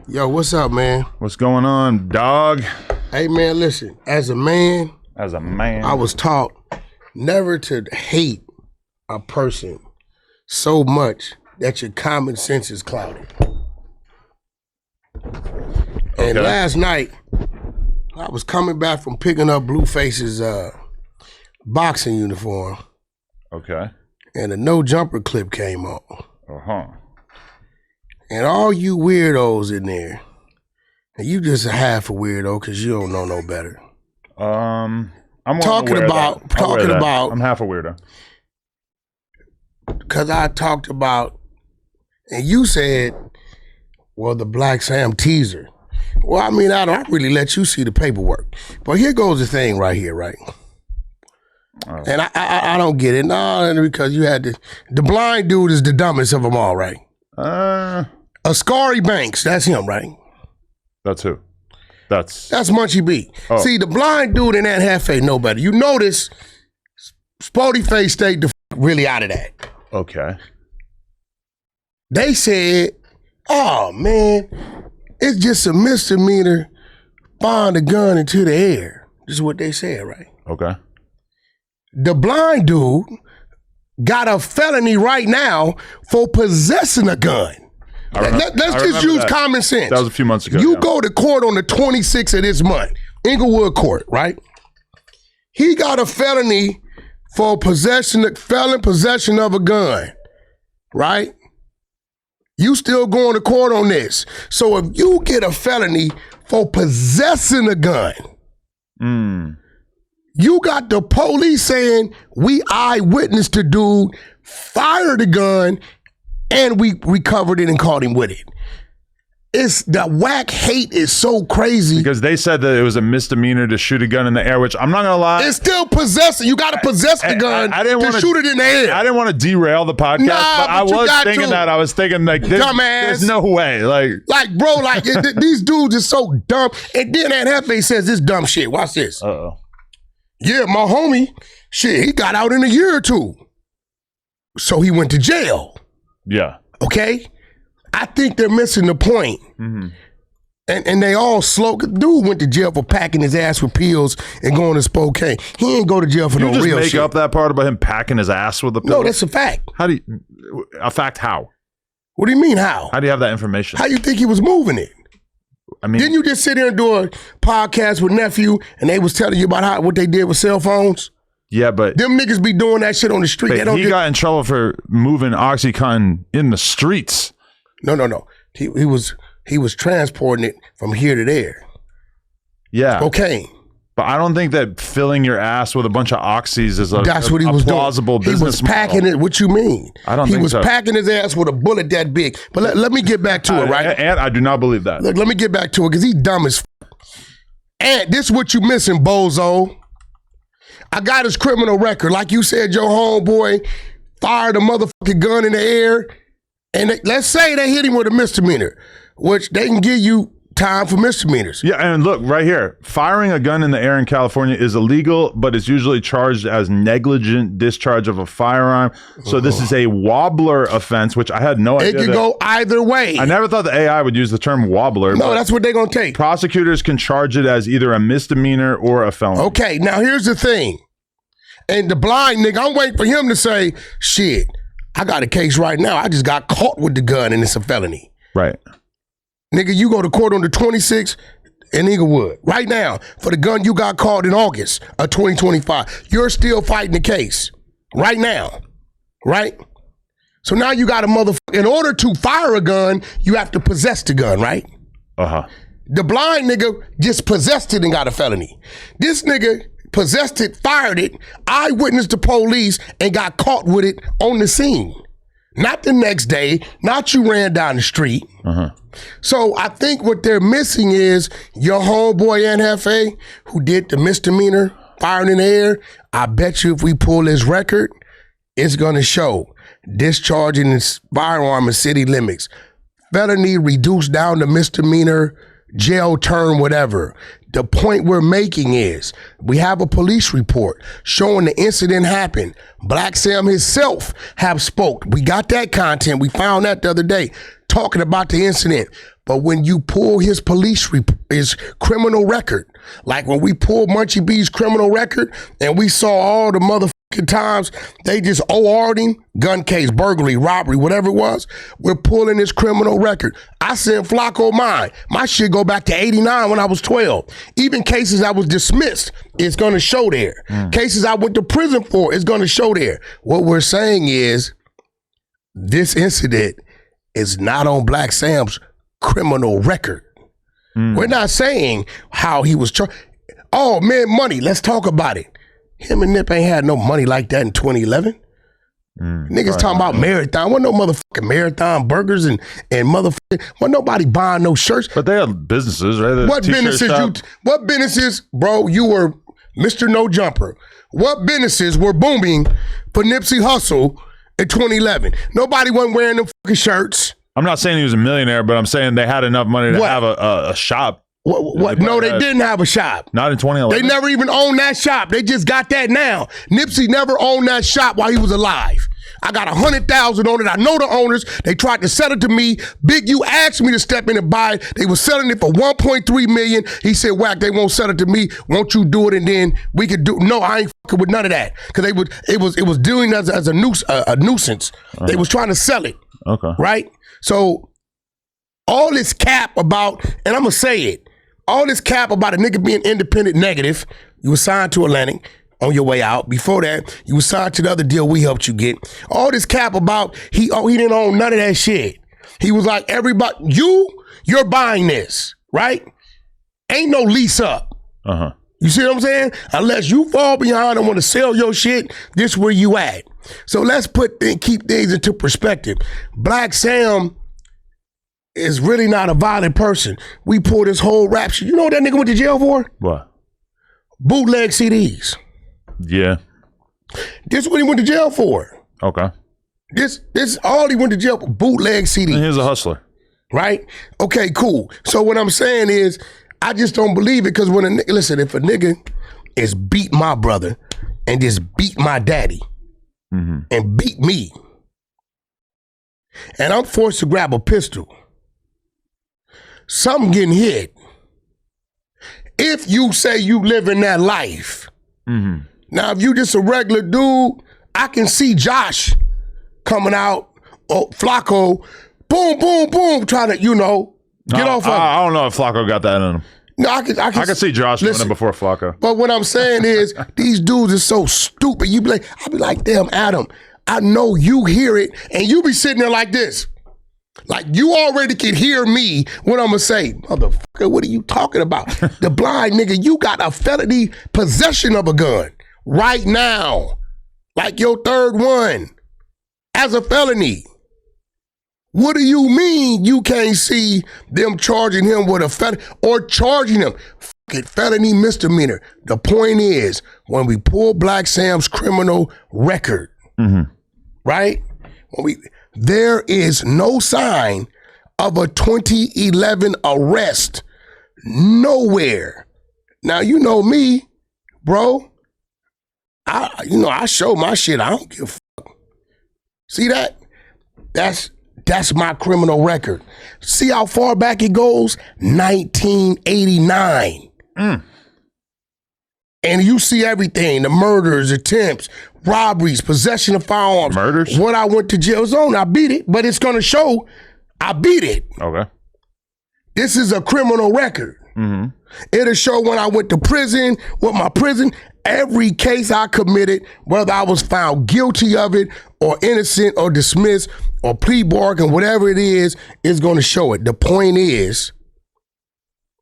Yo, what's up, man? What's going on, dog? Hey, man, listen. As a man, I was taught never to hate a person so much that your common sense is clouded. And last night, I was coming back from picking up Blueface's boxing uniform. Okay. And a no jumper clip came on. Uh-huh. And all you weirdos in there, and you just a half a weirdo because you don't know no better. I'm talking about. I'm half a weirdo. Because I talked about, and you said, well, the Black Sam teaser. Well, I mean, I don't really let you see the paperwork. But here goes the thing right here, right? And I don't get it. No, because you had the blind dude is the dumbest of them all, right? Ascari Banks, that's him, right? That's who? That's Munchie B. Oh. See, the blind dude and that Hefe know better. You notice Spody Face stayed the really out of that. Okay. They said, oh, man, it's just a misdemeanor firing a gun into the air. This is what they said, right? Okay. The blind dude got a felony right now for possessing a gun. Let's just use common sense. That was a few months ago. You go to court on the 26th of this month, Inglewood Court, right? He got a felony for felon possession of a gun, right? You still going to court on this. So if you get a felony for possessing a gun, you got the police saying we eyewitnessed the dude fire the gun and we recovered it and caught him with it. It's the Wack hate is so crazy. Because they said that it was a misdemeanor to shoot a gun in the air, which I'm not going to lie. It's still possessing. You got to possess the gun to shoot it in the air. I didn't want to derail the podcast, but I was thinking that. I was thinking like, there's no way. Like bro, these dudes are so dumb. And then that Hefe says this dumb shit. Watch this. Uh-oh. Yeah, my homie, shit, he got out in a year or two. So he went to jail. Yeah. Okay? I think they're missing the point. Mm-hmm. And they all slow. Dude went to jail for packing his ass with pills and going to Spokane. He ain't go to jail for no real shit. You just make up that part about him packing his ass with the pills? No, that's a fact. A fact how? What do you mean how? How do you have that information? How you think he was moving it? I mean, didn't you just sit there and do a podcast with Nephew and they was telling you about what they did with cell phones? Yeah, but them niggas be doing that shit on the street. He got in trouble for moving OxyContin in the streets. No. He was transporting it from here to there. Yeah. Cocaine. But I don't think that filling your ass with a bunch of oxys is That's what he was plausible doing. business He was packing model. it. What you mean? I don't think so. He was packing his ass with a bullet that big. But let me get back to it, right? And I do not believe that. Look, let me get back to it because he's dumb as And this is what you missing, bozo. I got his criminal record. Like you said, your homeboy fired a motherfucking gun in the air. And let's say they hit him with a misdemeanor, which they can give you time for misdemeanors. Yeah, and look, right here. Firing a gun in the air in California is illegal, but it's usually charged as negligent discharge of a firearm. So this is a wobbler offense, which I had no idea. It could go either way. I never thought the AI would use the term wobbler. No, that's what they're going to take. Prosecutors can charge it as either a misdemeanor or a felony. Okay, now here's the thing. And the blind nigga, I'm waiting for him to say, shit, I got a case right now. I just got caught with the gun and it's a felony. Right. Nigga, you go to court on the 26th in Inglewood right now for the gun you got caught in August of 2025. You're still fighting the case right now, right? So now you got a motherfucker. In order to fire a gun, you have to possess the gun, right? Uh-huh. The blind nigga just possessed it and got a felony. This nigga possessed it, fired it, eyewitnessed the police, and got caught with it on the scene. Not the next day, not you ran down the street. Uh-huh. So I think what they're missing is your homeboy Hefe, who did the misdemeanor, firing in the air. I bet you if we pull his record, it's gonna show discharging his firearm in city limits. Felony reduced down to misdemeanor, jail term, whatever. The point we're making is we have a police report showing the incident happened. Black Sam himself have spoke. We got that content. We found that the other day talking about the incident. But when you pull his his criminal record, like when we pulled Munchie B's criminal record and we saw all the motherfucking times they just OR'd him, gun case, burglary, robbery, whatever it was, we're pulling his criminal record. I sent Flacco mine. My shit go back to 89 when I was 12. Even cases I was dismissed, it's going to show there. Cases I went to prison for, it's going to show there. What we're saying is this incident is not on Blacc Sam's criminal record. We're not saying how he was charged. Oh man, money. Let's talk about it. Him and Nip ain't had no money like that in 2011. Niggas talking about marathon. Wasn't no motherfucking marathon burgers and motherfucking. Wasn't nobody buying no shirts. But they had businesses, right? What businesses? What businesses, bro? You were Mr. No Jumper. What businesses were booming for Nipsey Hussle in 2011? Nobody wasn't wearing them fucking shirts. I'm not saying he was a millionaire, but I'm saying they had enough money to have a shop. What? No, they didn't have a shop. Not in 2011. They never even owned that shop. They just got that now. Nipsey never owned that shop while he was alive. I got 100,000 on it. I know the owners. They tried to sell it to me. Big U asked me to step in and buy it. They were selling it for 1.3 million. He said, Wack, they won't sell it to me. Won't you do it and then we could do? No, I ain't fucking with none of that because it was doing as a nuisance. They was trying to sell it. Okay. Right. So all this cap about, and I'm gonna say it, all this cap about a nigga being independent negative. You were signed to Atlantic on your way out. Before that, you were signed to the other deal we helped you get. All this cap about he didn't own none of that shit. He was like, everybody, you're buying this, right? Ain't no lease up. You see what I'm saying? Unless you fall behind and want to sell your shit, this where you at. So let's keep things into perspective. Blacc Sam is really not a violent person. We pulled this whole rap shit. You know what that nigga went to jail for? What? Bootleg CDs. Yeah. This is what he went to jail for. Okay. This is all he went to jail for, bootleg CDs. And he's a hustler. Right? Okay, cool. So what I'm saying is, I just don't believe it because when a nigga, listen, if a nigga is beat my brother and just beat my daddy and beat me, and I'm forced to grab a pistol, something getting hit. If you say you live in that life, now if you just a regular dude, I can see Josh coming out, Flacco, boom, boom, boom, trying to, get off of him. I don't know if Flacco got that in him. No, I can see Josh doing it before Flacco. But what I'm saying is, these dudes are so stupid. I'll be like, damn, Adam, I know you hear it, and you be sitting there like this. Like, you already can hear me, what I'm going to say. Motherfucker, what are you talking about? The blind nigga, you got a felony possession of a gun right now. Like your third one as a felony. What do you mean you can't see them charging him with a felony or charging him? Felony misdemeanor. The point is, when we pull Blacc Sam's criminal record, right? There is no sign of a 2011 arrest nowhere. Now, you know me, bro. I show my shit. I don't give a fuck. See that? That's my criminal record. See how far back it goes? 1989. And you see everything, the murders, attempts, robberies, possession of firearms. Murders? What I went to jail zone, I beat it, but it's going to show I beat it. Okay. This is a criminal record. It'll show when I went to prison, what my prison, every case I committed, whether I was found guilty of it or innocent or dismissed or plea bargain, whatever it is going to show it. The point is,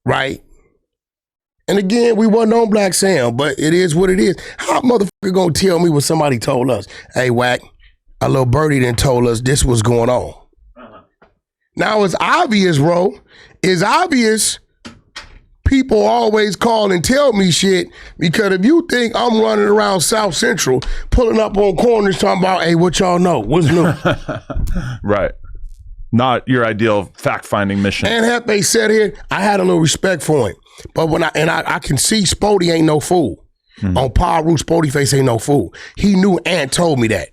right? And again, we wasn't on Blacc Sam, but it is what it is. How a motherfucker gonna tell me what somebody told us? Hey, Wack, a little birdie done told us this was going on. Now it's obvious, bro. It's obvious people always call and tell me shit because if you think I'm running around South Central, pulling up on corners talking about, hey, what y'all know? What's new? Right. Not your ideal fact-finding mission. And Hefe said here, I had a little respect for him. But when I can see Spody ain't no fool. On Power Root, Spody Face ain't no fool. He knew and told me that.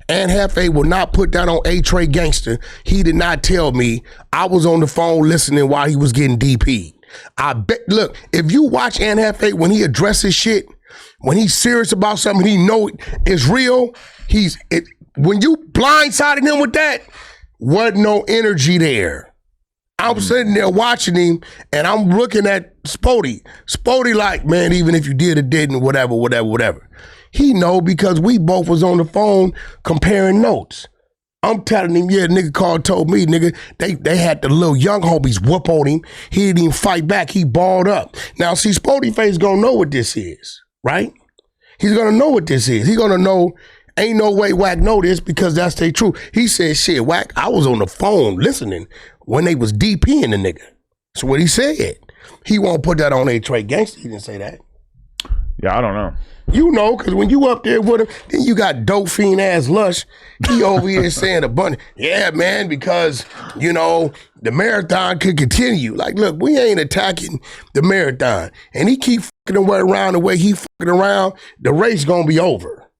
And Hefe will not put that on A-Tray Gangster. He did not tell me. I was on the phone listening while he was getting DP'd. I bet, look, if you watch Ann Hefe when he addresses shit, when he's serious about something, he know it's real. When you blindsided him with that, wasn't no energy there. I'm sitting there watching him, and I'm looking at Spody. Spody like, man, even if you did or didn't, whatever. He know because we both was on the phone comparing notes. I'm telling him, yeah, nigga called, told me, nigga, they had the little young homies whoop on him. He didn't even fight back. He balled up. Now, see, Spody Face gonna know what this is, right? He's gonna know what this is. He's gonna know, ain't no way Wack know this because that's their truth. He said, shit, Wack, I was on the phone listening when they was DPing the nigga. That's what he said. He won't put that on A-Tray Gangster. He didn't say that. Yeah, I don't know. You know, because when you up there with him, then you got dope fiend ass Lush. He over here saying a bunch. Yeah, man, because, you know, the marathon could continue. Like, look, we ain't attacking the marathon. And he keep fucking away around the way he fucking around, the race gonna be over.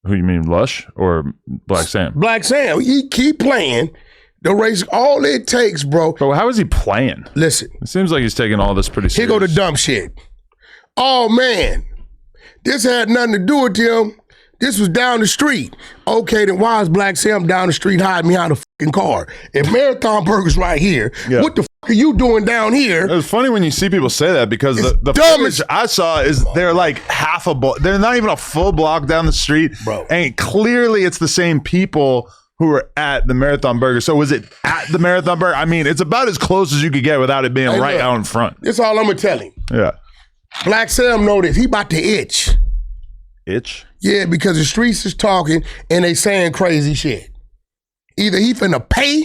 Who you mean, Lush or Blacc Sam? Blacc Sam, he keep playing. The race, all it takes, bro. But how is he playing? Listen. It seems like he's taking all this pretty serious. Here go the dumb shit. Oh, man. This had nothing to do with him. This was down the street. Okay, then why is Blacc Sam down the street hiding behind a fucking car? If Marathon Burger's right here, what the fuck are you doing down here? It was funny when you see people say that because the footage I saw is they're like half a block. They're not even a full block down the street. Bro. And clearly it's the same people who were at the Marathon Burger. So was it at the Marathon Burger? I mean, it's about as close as you could get without it being right out in front. That's all I'm going to tell him. Yeah. Blacc Sam know this. He about to itch. Itch? Yeah, because the streets is talking and they saying crazy shit. Either he finna pay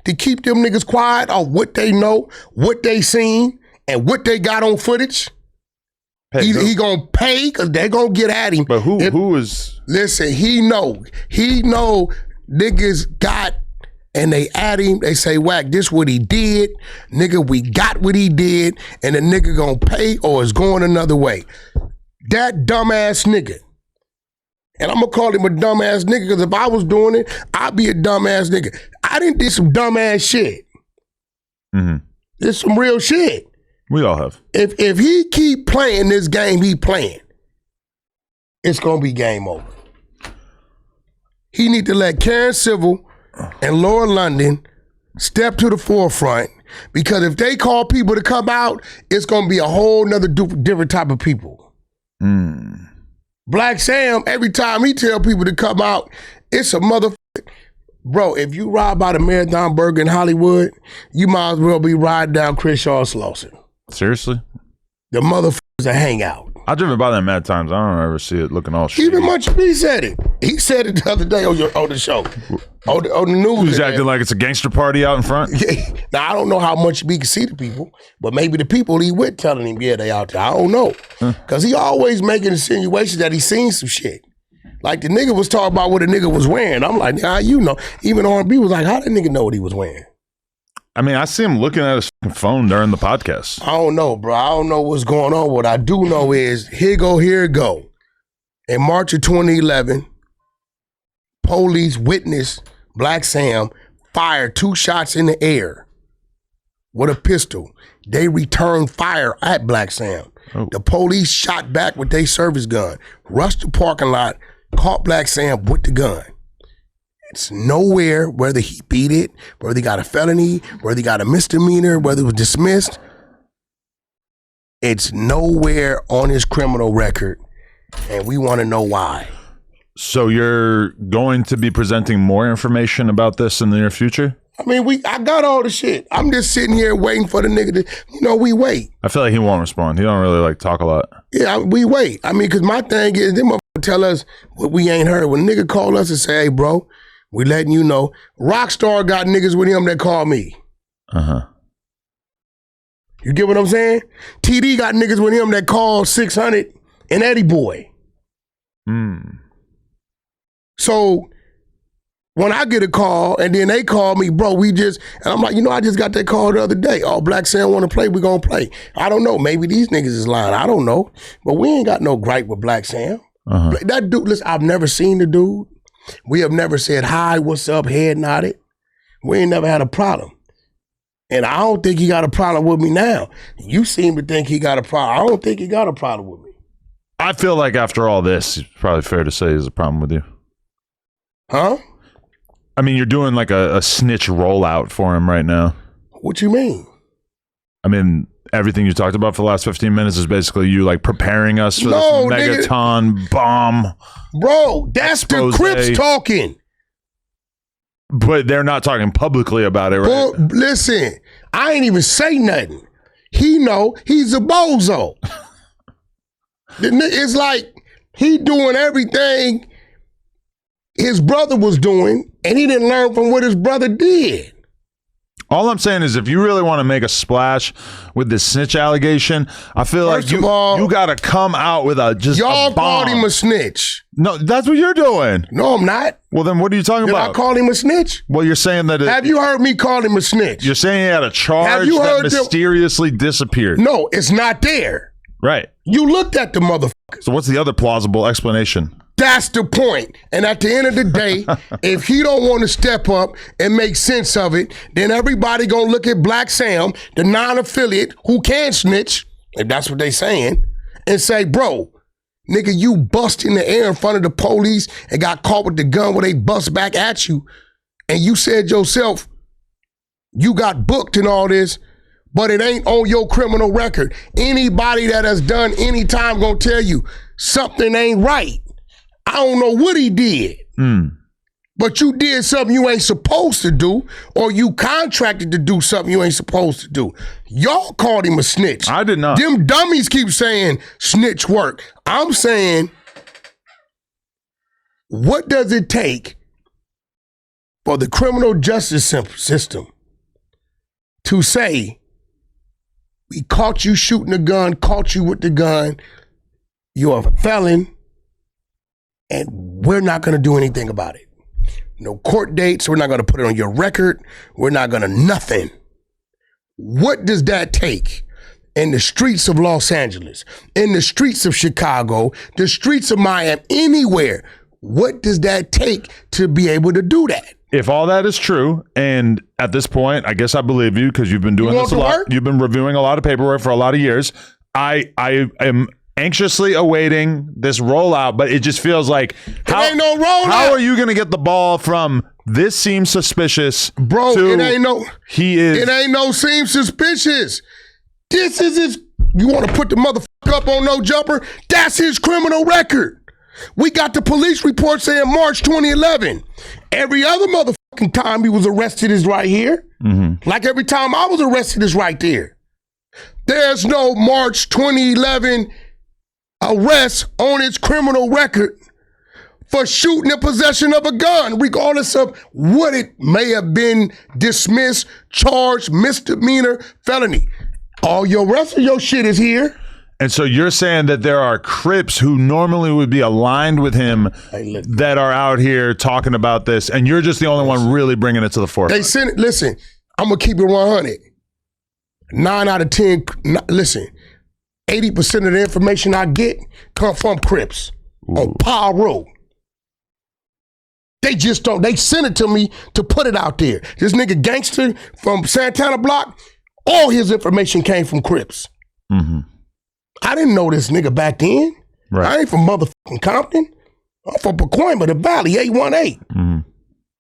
to keep them niggas quiet or what they know, what they seen, and what they got on footage. Either he gonna pay because they gonna get at him. But who is... Listen, he know niggas got and they at him, they say, Wack, this what he did. Nigga, we got what he did, and the nigga gonna pay or is going another way. That dumbass nigga. And I'm gonna call him a dumbass nigga because if I was doing it, I'd be a dumbass nigga. I didn't do some dumbass shit. Mm-hmm. It's some real shit. We all have. If he keep playing this game he playing, it's gonna be game over. He need to let Karen Civil and Laura London step to the forefront because if they call people to come out, it's gonna be a whole nother different type of people. Blacc Sam, every time he tell people to come out, it's a motherfucker. Bro, if you ride by the Marathon Burger in Hollywood, you might as well be riding down Crenshaw Slauson. Seriously? The motherfuckers a hangout. I've driven by that mad times. I don't ever see it looking all shit. Even Munch B said it. He said it the other day on the show. On the news. He's acting like it's a gangster party out in front? Yeah. Now, I don't know how much B can see the people, but maybe the people he with telling him, yeah, they out there. I don't know. Because he always making insinuations that he seen some shit. Like the nigga was talking about what the nigga was wearing. I'm like, how you know? Even R&B was like, how that nigga know what he was wearing? I mean, I see him looking at his phone during the podcast. I don't know, bro. I don't know what's going on. What I do know is, here it go. In March of 2011, police witnessed Blacc Sam fire 2 shots in the air with a pistol. They returned fire at Blacc Sam. Oh. The police shot back with their service gun, rushed the parking lot, caught Blacc Sam with the gun. It's nowhere whether he beat it, whether he got a felony, whether he got a misdemeanor, whether it was dismissed. It's nowhere on his criminal record, and we want to know why. So you're going to be presenting more information about this in the near future? I mean, I got all the shit. I'm just sitting here waiting for the nigga to, we wait. I feel like he won't respond. He don't really talk a lot. Yeah, we wait. I mean, because my thing is, them motherfuckers tell us what we ain't heard. When a nigga call us and say, hey, bro, we letting you know. Rockstar got niggas with him that call me. You get what I'm saying? TD got niggas with him that call 600 and Eddie Boy. So when I get a call and then they call me, bro, and I'm like, I just got that call the other day. Oh, Blacc Sam want to play, we gonna play. I don't know. Maybe these niggas is lying. I don't know. But we ain't got no gripe with Blacc Sam. That dude, listen, I've never seen the dude. We have never said, hi, what's up, head nodded. We ain't never had a problem. And I don't think he got a problem with me now. You seem to think he got a problem. I don't think he got a problem with me. I feel like after all this, it's probably fair to say there's a problem with you. Huh? I mean, you're doing like a snitch rollout for him right now. What you mean? I mean, everything you talked about for the last 15 minutes is basically you like preparing us for this megaton bomb. Bro, that's the Crips talking. But they're not talking publicly about it, right? But listen, I ain't even say nothing. He know he's a bozo. It's like he doing everything his brother was doing, and he didn't learn from what his brother did. All I'm saying is if you really want to make a splash with this snitch allegation, I feel like you got to come out with a y'all a bomb. Called him a snitch. No, that's what you're doing. No, I'm not. Well, then what are you talking about? Did I call him a snitch? Well, you're saying that... Have you heard me call him a snitch? You're saying he had a charge that mysteriously disappeared. No, it's not there. Right. You looked at the motherfucker. So what's the other plausible explanation? That's the point. And at the end of the day, if he don't want to step up and make sense of it, then everybody gonna look at Blacc Sam, the non-affiliate who can snitch, if that's what they saying, and say, bro, nigga, you bust in the air in front of the police and got caught with the gun where they bust back at you. And you said yourself, you got booked and all this, but it ain't on your criminal record. Anybody that has done any time gonna tell you something ain't right. I don't know what he did, but you did something you ain't supposed to do, or you contracted to do something you ain't supposed to do. Y'all called him a snitch. I did not. Them dummies keep saying snitch work. I'm saying, what does it take for the criminal justice system to say, we caught you shooting a gun, caught you with the gun, you're a felon, and we're not going to do anything about it. No court dates. We're not going to put it on your record. We're not going to nothing. What does that take in the streets of Los Angeles, in the streets of Chicago, the streets of Miami, anywhere? What does that take to be able to do that? If all that is true, and at this point, I guess I believe you because you've been doing this a lot. Work? You've been reviewing a lot of paperwork for a lot of years. I am anxiously awaiting this rollout, but it just feels like how are you going to get the ball from this seems suspicious, bro? To it ain't no seems suspicious. This is his. You want to put the motherfucker up on no jumper? That's his criminal record. We got the police report saying March 2011. Every other motherfucking time he was arrested is right here. Mm-hmm. Like every time I was arrested is right there. There's no March 2011 arrest on its criminal record for shooting in possession of a gun, regardless of what it may have been dismissed, charged, misdemeanor, felony. All your rest of your shit is here. And so you're saying that there are Crips who normally would be aligned with him that are out here talking about this, and you're just the only one really bringing it to the forefront. They sent it. Listen, I'm going to keep it 100. 9 out of 10, listen, 80% of the information I get come from Crips on Powell Road. They just don't, they sent it to me to put it out there. This nigga gangster from Santana Block, all his information came from Crips. Mm-hmm. I didn't know this nigga back then. Right. I ain't from motherfucking Compton. I'm from Pacoima, the Valley, 818. Mm-hmm.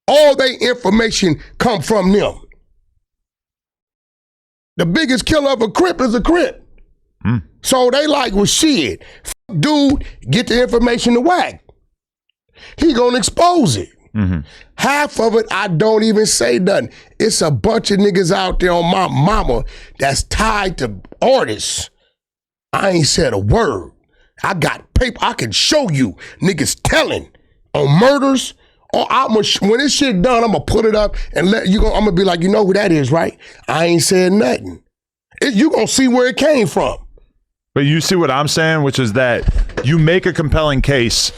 All they information come from them. The biggest killer of a Crip is a Crip. Mm. So they like, well, shit, dude, get the information to Wack. He gonna expose it. Mm-hmm. Half of it, I don't even say nothing. It's a bunch of niggas out there on my mama that's tied to artists. I ain't said a word. I got paper. I can show you niggas telling on murders. Or when this shit done, I'm gonna put it up and I'm gonna be like, you know who that is, right? I ain't said nothing. You gonna see where it came from. But you see what I'm saying, which is that you make a compelling case,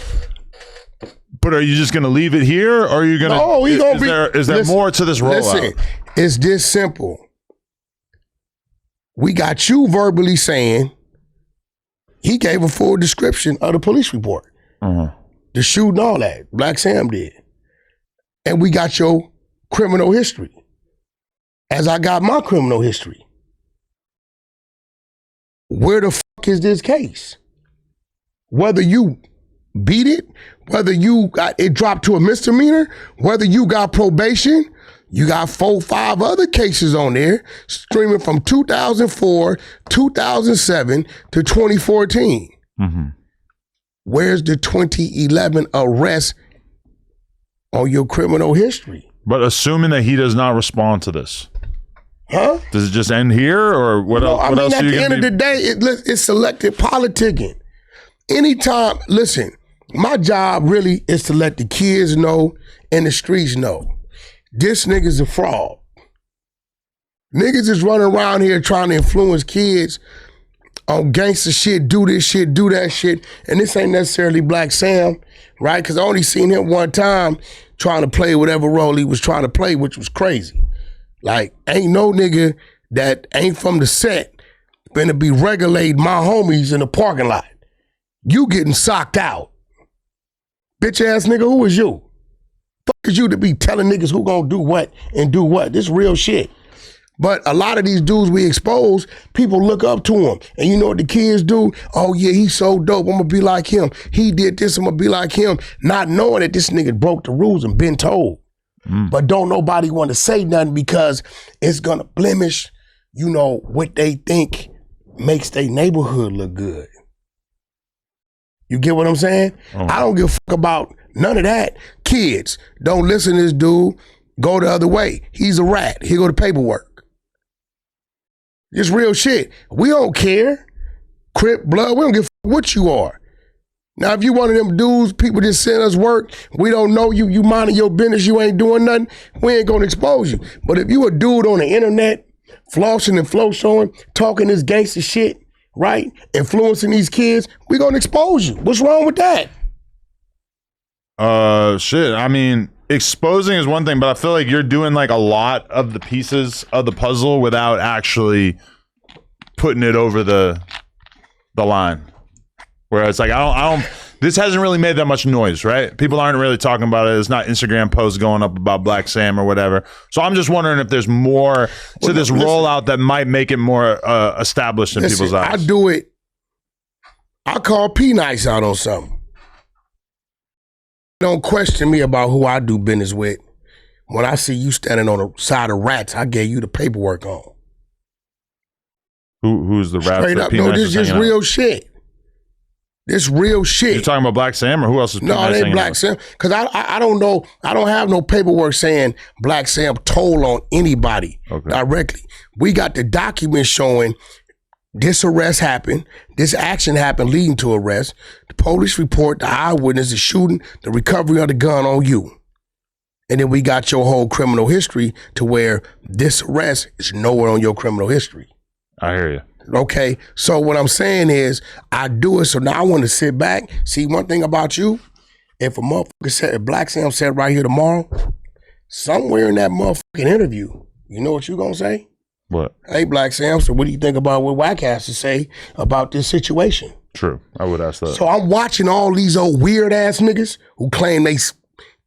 but are you just gonna leave it here, or are you gonna? No, is there more to this rollout? Listen, it's this simple. We got you verbally saying he gave a full description of the police report, the shooting, all that. Blacc Sam did. and we got your criminal history, as I got my criminal history. Where the fuck is this case? Whether you beat it, whether you got it dropped to a misdemeanor, whether you got probation, you got 4, 5 other cases on there streaming from 2004, 2007 to 2014. Mm-hmm. Where's the 2011 arrest on your criminal history? But assuming that he does not respond to this. Huh? Does it just end here, or what else? At the end of the day, it's selective politicking. Anytime, listen, my job really is to let the kids know and the streets know this nigga's a fraud. Niggas is running around here trying to influence kids on gangster shit, do this shit, do that shit, and this ain't necessarily Blacc Sam, right? Because I only seen him one time trying to play whatever role he was trying to play, which was crazy. Like, ain't no nigga that ain't from the set finna be regulating my homies in the parking lot. You getting socked out. Bitch ass nigga, who is you? Fuck is you to be telling niggas who gonna do what and do what? This real shit. But a lot of these dudes we expose, people look up to him. And you know what the kids do? Oh yeah, he's so dope, I'm gonna be like him. He did this, I'm gonna be like him. Not knowing that this nigga broke the rules and been told. But don't nobody want to say nothing because it's gonna blemish, you know, what they think makes their neighborhood look good. You get what I'm saying? Oh. I don't give a fuck about none of that. Kids, don't listen to this dude. Go the other way. He's a rat. Here go the paperwork. It's real shit. We don't care. Crip, blood, we don't give a fuck what you are. Now, if you one of them dudes, people just send us work, we don't know you, you minding your business, you ain't doing nothing, we ain't gonna expose you. But if you a dude on the internet, flossing and flow showing, talking this gangster shit, right? Influencing these kids, we gonna expose you. What's wrong with that? Shit, I mean, exposing is one thing, but I feel like you're doing like a lot of the pieces of the puzzle without actually putting it over the line. Where it's like, I don't, this hasn't really made that much noise, right? People aren't really talking about it. It's not Instagram posts going up about Blacc Sam or whatever. So I'm just wondering if there's more to this rollout that might make it more established in people's eyes. I do it. I call P-Nice out on something. Don't question me about who I do business with. When I see you standing on the side of rats, I gave you the paperwork on. Who's the rat? Straight up, no, this is just real shit. This real shit. You're talking about Blacc Sam, or who else is? No, it ain't Blacc Sam. Because I don't know. I don't have no paperwork saying Blacc Sam told on anybody directly. We got the document showing this arrest happened, this action happened leading to arrest, the police report, the eyewitness, the shooting, the recovery of the gun on you. And then we got your whole criminal history to where this arrest is nowhere on your criminal history. I hear you. Okay, so what I'm saying is, I do it, so now I want to sit back. See, one thing about you, if a motherfucker said, if Blacc Sam said right here tomorrow, somewhere in that motherfucking interview, you know what you gonna say? What? Hey, Blacc Sam, so what do you think about what Wack has to say about this situation? True, I would ask that. So I'm watching all these old weird ass niggas who claim they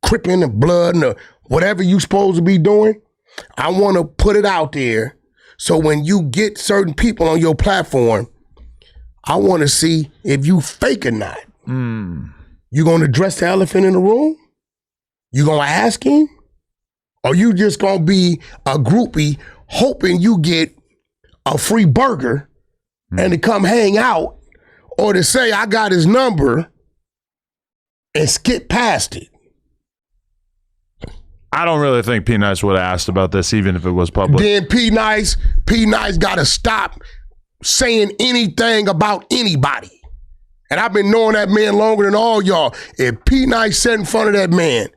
cripping the blood and the whatever you supposed to be doing. I want to put it out there. So when you get certain people on your platform, I want to see if you fake or not. You going to address the elephant in the room? You going to ask him? Or you just going to be a groupie hoping you get a free burger and to come hang out, or to say I got his number and skip past it? I don't really think P-Nice would have asked about this, even if it was public. Then P-Nice got to stop saying anything about anybody. And I've been knowing that man longer than all y'all. If P-Nice sat in front of that man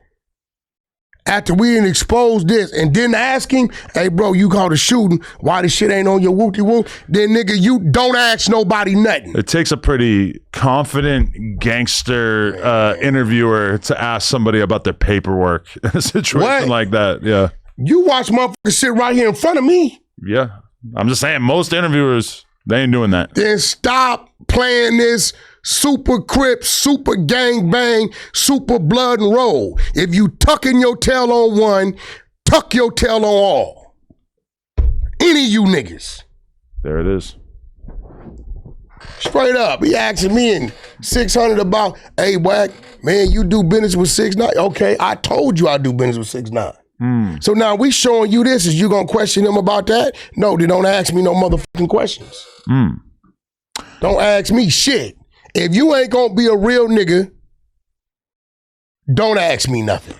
after we didn't expose this and didn't ask him, hey, bro, you called a shooting, why this shit ain't on your whoop-de-whoop, then nigga, you don't ask nobody nothing. It takes a pretty confident gangster interviewer to ask somebody about their paperwork in a situation like that. Yeah. You watch motherfuckers sit right here in front of me. Yeah. I'm just saying, most interviewers, they ain't doing that. Then stop playing this super Crips, super gang bang, super blood and roll. If you tucking your tail on one, tuck your tail on all. Any of you niggas. There it is. Straight up. He asking me in 600 about, hey, Wack, man, you do business with 6ix9ine. Okay, I told you I do business with 6ix9ine. So now we showing you this. Is you gonna question him about that? No, they don't ask me no motherfucking questions. Don't ask me shit. If you ain't gonna be a real nigga, don't ask me nothing.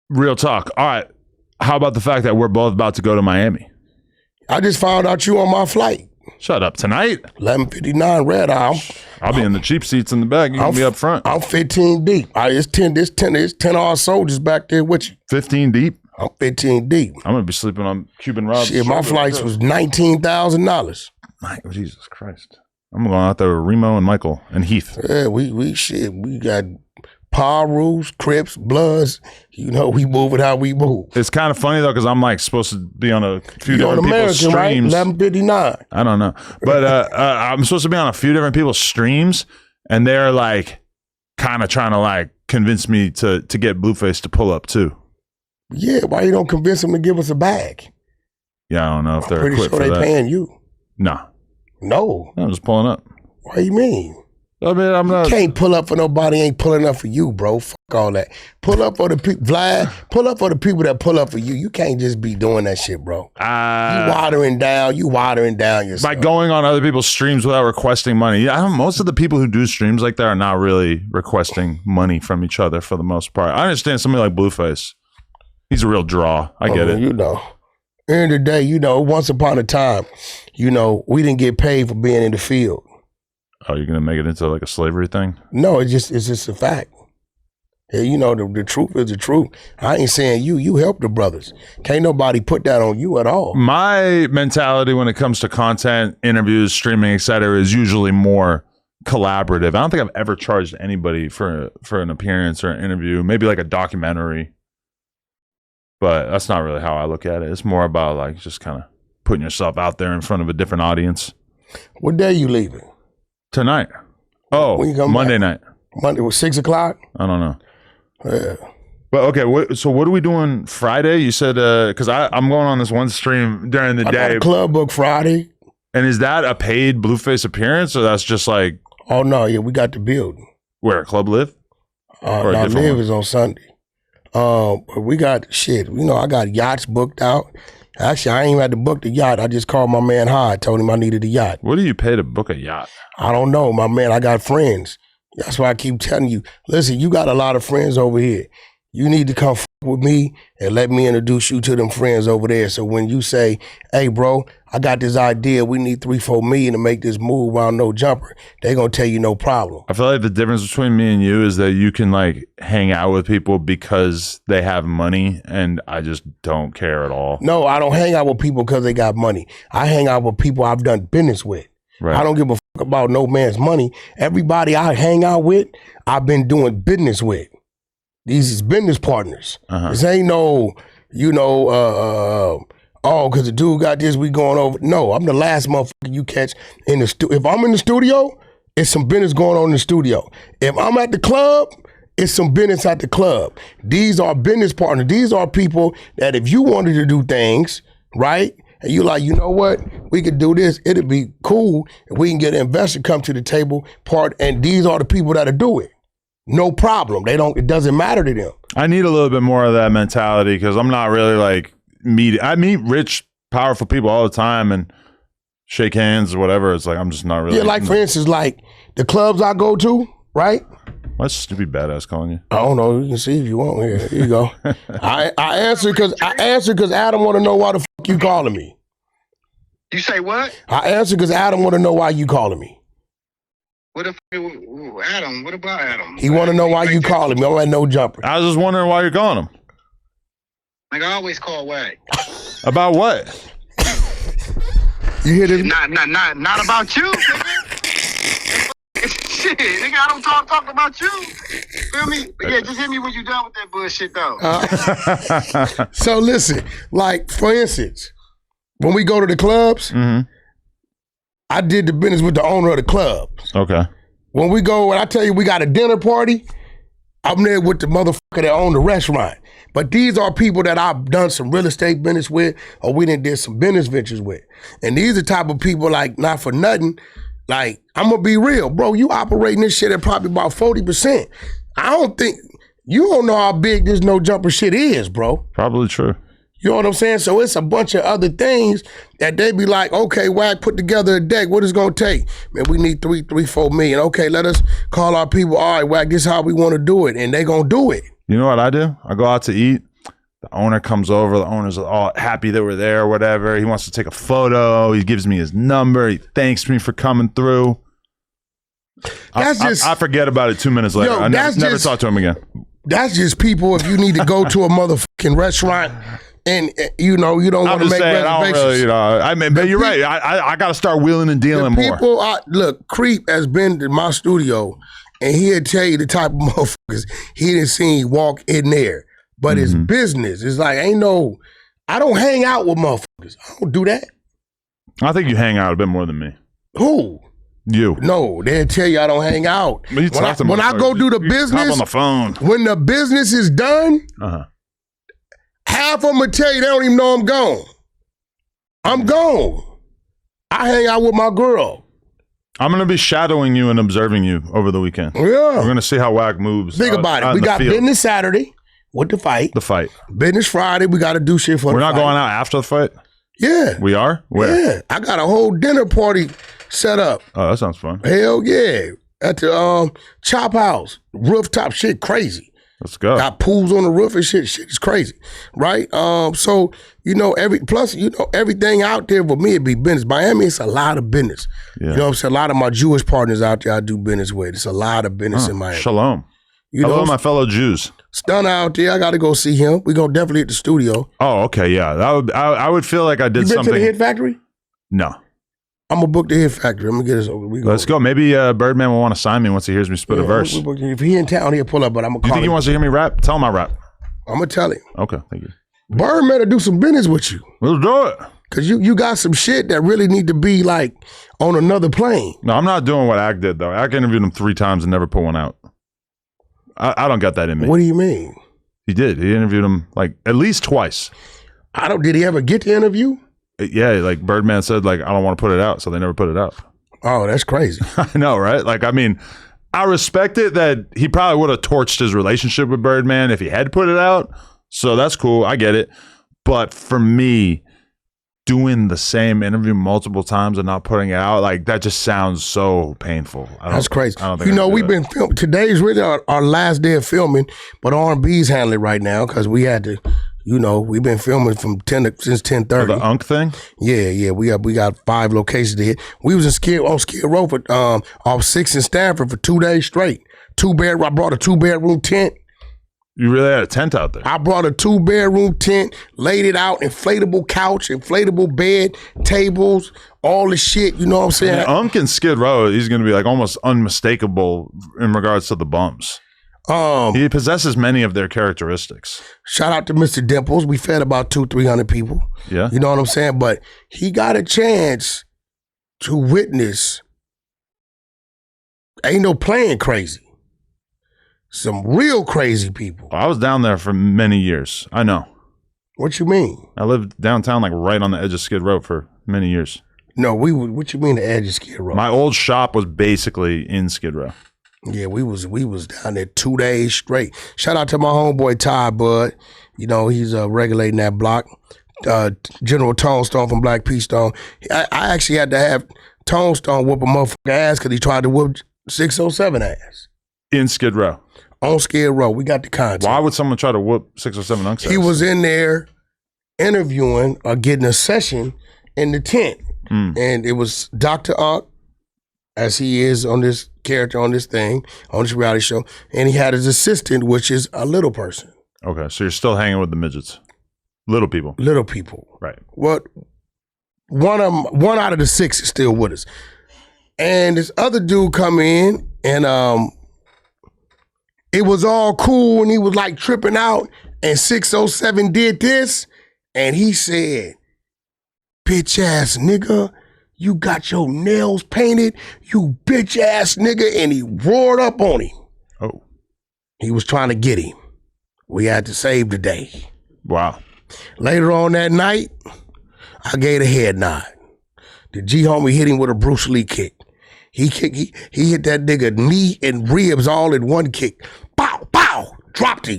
Real talk. All right. How about the fact that we're both about to go to Miami? I just found out you on my flight. Shut up. Tonight? 11:59 red eye. I'll be in the cheap seats in the back. You can be up front. I'm 15 deep. It's 10 odd soldiers back there with you. 15 deep? I'm 15 deep. I'm going to be sleeping on Cuban Rob's. Shit, my flights was $19,000. Jesus Christ. I'm going out there with Remo and Michael and Heath. Yeah, we got power rules, Crips, Bloods. You know, we move it how we move. It's kind of funny though, because I'm like supposed to be on a few different people's streams. Right? 11:59. I don't know, but I'm supposed to be on a few different people's streams, and they're like kind of trying to like convince me to get Blueface to pull up too. Yeah, why you don't convince them to give us a bag? Yeah, I don't know if they're pretty equipped sure for they that. paying you. No, I'm just pulling up. What do you mean? I mean, I'm not. You can't pull up for nobody ain't pulling up for you, bro. Fuck all that. Pull up for the people, Vlad. Pull up for the people that pull up for you. You can't just be doing that shit, bro. You watering down yourself. By going on other people's streams without requesting money. Yeah, most of the people who do streams like that are not really requesting money from each other for the most part. I understand somebody like Blueface. He's a real draw. I get it. You know, end of the day, you know, once upon a time, you know, we didn't get paid for being in the field. Oh, you're gonna make it into like a slavery thing? No, it's just a fact. Yeah, you know, the truth is the truth. I ain't saying you help the brothers. Can't nobody put that on you at all. My mentality when it comes to content, interviews, streaming, etc., is usually more collaborative. I don't think I've ever charged anybody for an appearance or an interview, maybe like a documentary. But that's not really how I look at it. It's more about like just kind of putting yourself out there in front of a different audience. What day you leaving? Tonight. Oh, Monday night. Monday was 6 o'clock? I don't know. Yeah. But okay, so what are we doing Friday? You said, because I'm going on this one stream during the day. Got a club book Friday. And is that a paid Blueface appearance, or that's just like? Oh, no, yeah, we got the building. Where, Club Live? Now Live is on Sunday. But we got shit. You know, I got yachts booked out. Actually, I ain't even had to book the yacht. I just called my man Hyde, told him I needed a yacht. What do you pay to book a yacht? I don't know, my man. I got friends. That's why I keep telling you, listen, you got a lot of friends over here. You need to come with me and let me introduce you to them friends over there. So when you say, hey, bro, I got this idea. We need $3-4 million to make this move on No Jumper. They going to tell you no problem. I feel like the difference between me and you is that you can like hang out with people because they have money, and I just don't care at all. No, I don't hang out with people because they got money. I hang out with people I've done business with. Right. I don't give a fuck about no man's money. Everybody I hang out with, I've been doing business with. These is business partners. This ain't no, you know, because the dude got this, we going over. No, I'm the last motherfucker you catch in the studio. If I'm in the studio, it's some business going on in the studio. If I'm at the club, it's some business at the club. These are business partners. These are people that if you wanted to do things, right, and you like, you know what, we could do this, it'd be cool if we can get an investor come to the table, and these are the people that'll do it. No problem. It doesn't matter to them. I need a little bit more of that mentality because I'm not really like I meet rich, powerful people all the time and shake hands or whatever. It's like, I'm just not really. Yeah, like for instance, like the clubs I go to, right? What's stupid badass calling you? I don't know. You can see if you want. Here you go. I answer because Adam want to know why the fuck you calling me. You say what? I answer because Adam want to know why you calling me. What if Adam? What about Adam? He want to know why you calling me. I'm at No Jumper. I was just wondering why you're calling him. Like I always call Wack. About what? You hear this? Not about you, nigga. Shit, nigga, I don't talk about you. Feel me? But yeah, just hit me when you done with that bullshit, though. So listen, like for instance, when we go to the clubs, I did the business with the owner of the club. Okay. When I tell you we got a dinner party, I'm there with the motherfucker that owned the restaurant. But these are people that I've done some real estate business with, or we done did some business ventures with. And these are the type of people, like, not for nothing, like, I'm gonna be real, bro, you operating this shit at probably about 40%. You don't know how big this no jumper shit is, bro. Probably true. You know what I'm saying? So it's a bunch of other things that they be like, okay, Wack, put together a deck. What is it gonna take? Man, we need 4 million. Okay, let us call our people. All right, Wack, this is how we want to do it. And they gonna do it. You know what I do? I go out to eat. The owner comes over. The owner's all happy that we're there or whatever. He wants to take a photo. He gives me his number. He thanks me for coming through. I forget about it 2 minutes later. I never talk to him again. That's just people if you need to go to a motherfucking restaurant and you don't want to make reservations. But you're right. I got to start wheeling and dealing more. Look, Creep has been to my studio and he'll tell you the type of motherfuckers he done seen walk in there. But it's business. It's like, I don't hang out with motherfuckers. I don't do that. I think you hang out a bit more than me. Who? You. No, they'll tell you I don't hang out. When I go do the business, hop on the phone. When the business is done, half of them will tell you they don't even know I'm gone. I'm gone. I hang out with my girl. I'm going to be shadowing you and observing you over the weekend. Yeah. We're going to see how Wack moves. Think about it. We got business Saturday with the fight. The fight. Business Friday, we got to do shit for the fight. We're not going out after the fight? Yeah. We are? Where? Yeah. I got a whole dinner party set up. Oh, that sounds fun. Hell yeah. At the Chop House. Rooftop shit crazy. Let's go. Got pools on the roof and shit. Shit is crazy. Right? So, everything out there for me, it be business. Miami, it's a lot of business. Yeah. You know what I'm saying? A lot of my Jewish partners out there I do business with. It's a lot of business in Miami. Shalom. Hello, my fellow Jews. Stunner out there. I got to go see him. We gonna definitely hit the studio. Oh, okay, yeah. I would feel like I did something. You been to the Hit Factory? No. I'm gonna book the Hit Factory. I'm gonna get us over. Let's go. Maybe Birdman will want to sign me once he hears me spit a verse. If he in town, he'll pull up. But I'm gonna call him. You think he wants to hear me rap? Tell him I rap. I'm gonna tell him. Okay, thank you. Birdman will do some business with you. Let's do it. Cause you got some shit that really need to be like on another plane. No, I'm not doing what Ack did though. Ack interviewed him 3 times and never put one out. I don't got that in me. What do you mean? He did. He interviewed him like at least twice. Did he ever get the interview? Yeah, like Birdman said, like, I don't want to put it out, so they never put it out. Oh, that's crazy. I know, right? Like, I mean, I respect it that he probably would have torched his relationship with Birdman if he had put it out. So that's cool. I get it. But for me, doing the same interview multiple times and not putting it out, like, that just sounds so painful. That's crazy. I don't think we've been filming. Today's really our last day of filming, but R&B's handling it right now because we had to. We've been filming from since 10:30. The Unk thing? Yeah. We got 5 locations to hit. We was on Skid Row for off 6th and Stanford for 2 days straight. I brought a 2-bedroom tent. You really had a tent out there? I brought a 2-bedroom tent, laid it out, inflatable couch, inflatable bed, tables, all the shit. You know what I'm saying? Yeah, Unk and Skid Row, he's going to be like almost unmistakable in regards to the bumps. He possesses many of their characteristics. Shout out to Mr. Dimples. We fed about 200-300 people. Yeah. You know what I'm saying? But he got a chance to witness, ain't no playing crazy. Some real crazy people. I was down there for many years. I know. What you mean? I lived downtown, like right on the edge of Skid Row for many years. No, what you mean the edge of Skid Row? My old shop was basically in Skid Row. Yeah, we was down there 2 days straight. Shout out to my homeboy Ty Bud. He's regulating that block. General Tonestone from Black P Stone. I actually had to have Tonestone whoop a motherfucker ass because he tried to whoop 607 ass. In Skid Row. On Skid Row. We got the content. Why would someone try to whoop 607 Unk's ass? He was in there interviewing or getting a session in the tent. And it was Dr. Unk, as he is on this character on this thing, on this reality show, and he had his assistant, which is a little person. Okay, so you're still hanging with the midgets. Little people. Little people. Right. What? One out of the 6 is still with us. And this other dude come in, and it was all cool, and he was like tripping out, and 607 did this, and he said, bitch ass nigga, You got your nails painted, you bitch ass nigga, and he roared up on him. Oh. He was trying to get him. We had to save the day. Wow. Later on that night, I gave a head nod. The G-homie hit him with a Bruce Lee kick. He hit that nigga knee and ribs all in one kick. Pow, pow, dropped him.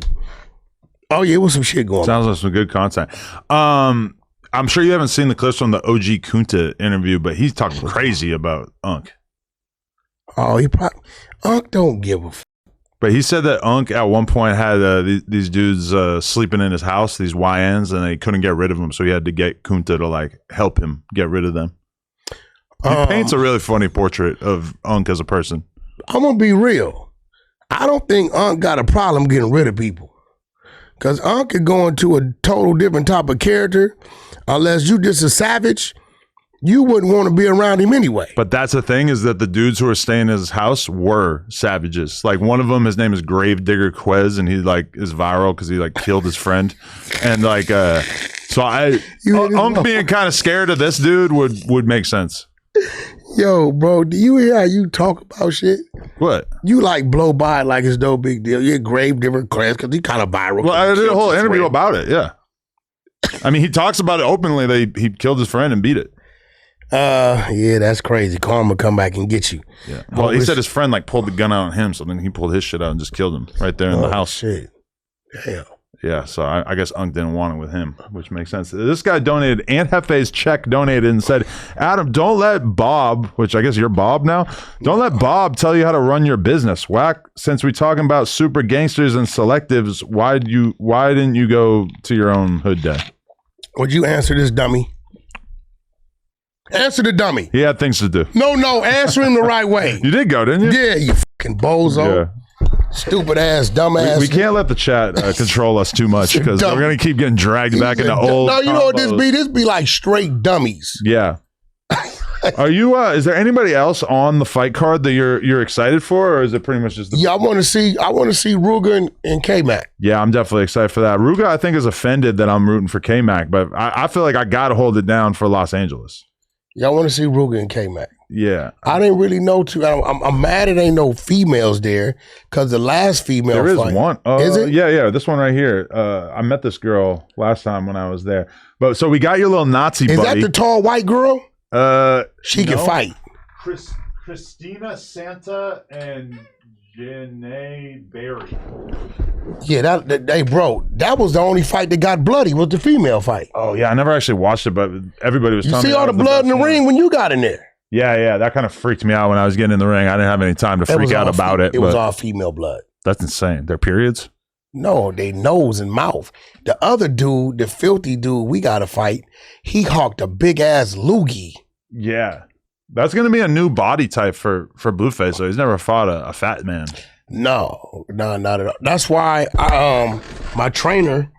Oh yeah, it was some shit going on. Sounds like some good content. I'm sure you haven't seen the clips from the OG Kunta interview, but he's talking crazy about Unc. Oh, Unc don't give a f. But he said that Unc at one point had these dudes sleeping in his house, these YNs, and they couldn't get rid of them, so he had to get Kunta to like help him get rid of them. He paints a really funny portrait of Unc as a person. I'm gonna be real. I don't think Unc got a problem getting rid of people, because Unc could go into a total different type of character. Unless you just a savage, you wouldn't want to be around him anyway. But that's the thing, is that the dudes who were staying in his house were savages. Like one of them, his name is Gravedigger Quez, and he like is viral because he like killed his friend. And like, so Unc being kind of scared of this dude would make sense. Yo, bro, do you hear how you talk about shit? What? You like blow by it like it's no big deal. You're Gravedigger Quez because he kind of viral. Well, I did a whole interview about it. Yeah. I mean, he talks about it openly. He killed his friend and beat it. Yeah, that's crazy. Karma come back and get you. Yeah. Well, he said his friend like pulled the gun out on him, so then he pulled his shit out and just killed him right there in the house. Shit. Damn. Yeah, so I guess Unc didn't want it with him, which makes sense. This guy donated, Aunt Hefe's check donated and said, Adam, don't let Bob, which I guess you're Bob now, don't let Bob tell you how to run your business. Wack, since we're talking about super gangsters and selectives, why didn't you go to your own hood day? Would you answer this dummy? Answer the dummy. He had things to do. No, answer him the right way. You did go, didn't you? Yeah, you fucking bozo. Yeah. Stupid ass, dumb ass. We can't let the chat control us too much because we're going to keep getting dragged back into old. No, you know what this be? This be like straight dummies. Yeah. Are you? Is there anybody else on the fight card that you're excited for, or is it pretty much just? I want to see Ruger and K-Mac. Yeah, I'm definitely excited for that. Ruger, I think, is offended that I'm rooting for K-Mac, but I feel like I got to hold it down for Los Angeles. Yeah, I want to see Ruger and K-Mac. Yeah, I didn't really know too. I'm mad it ain't no females there because the last female there is fight, one. Is it? Yeah, this one right here. I met this girl last time when I was there. But so we got your little Nazi buddy. Is that the tall white girl? She can fight. Christina Santa and Janae Berry. Yeah, that was the only fight that got bloody, was the female fight. Oh yeah, I never actually watched it, but everybody was telling me. You see all the blood in the ring when you got in there. Yeah, that kind of freaked me out when I was getting in the ring. I didn't have any time to freak out about it. It was all female blood. That's insane. Their periods? No, they nose and mouth. The other dude, the filthy dude we got to fight, he hawked a big ass loogie. Yeah. That's going to be a new body type for Blueface, so he's never fought a fat man. No, not at all. That's why my trainer,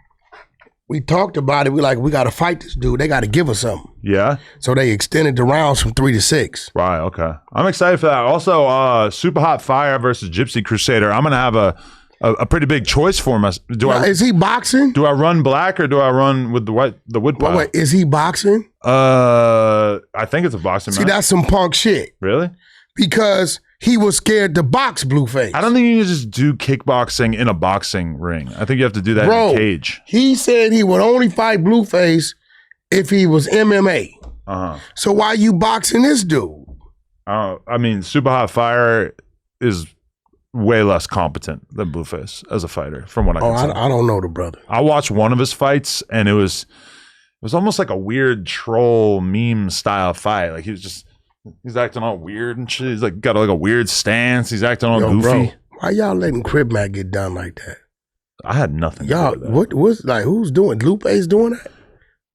we talked about it. We got to fight this dude. They got to give us something. Yeah. So they extended the rounds from 3 to 6. Right. Okay. I'm excited for that. Also, Super Hot Fire versus Gypsy Crusader. I'm going to have a pretty big choice for him. Is he boxing? Do I run Blacc or do I run with the wood pile? Wait, is he boxing? I think it's a boxing match. See, that's some punk shit. Really? Because he was scared to box Blueface. I don't think you can just do kickboxing in a boxing ring. I think you have to do that in a cage. He said he would only fight Blueface if he was MMA. Uh-huh. So why you boxing this dude? I mean, Super Hot Fire is way less competent than Blueface as a fighter, from what I can tell. I don't know the brother. I watched one of his fights, and it was almost like a weird troll meme style fight. Like he's acting all weird and shit. He's like got like a weird stance. He's acting all goofy. Bro, why y'all letting Crib Mac get done like that? I had nothing. Y'all, what's like? Who's doing? Lupe's doing that?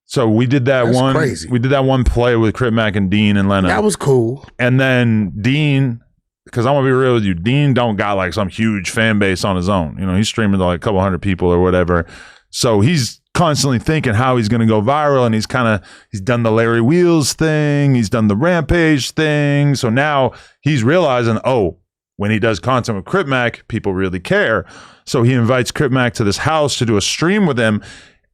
So we did That's one. Crazy. We did that one play with Crip Mac and Dean and Leno. That was cool. And then Dean, because I'm gonna be real with you, Dean don't got like some huge fan base on his own. You know, he's streaming to like a couple hundred people or whatever. So he's constantly thinking how he's gonna go viral, and he's done the Larry Wheels thing, he's done the Rampage thing. So now he's realizing, when he does content with Crip Mac, people really care. So he invites Crip Mac to this house to do a stream with him.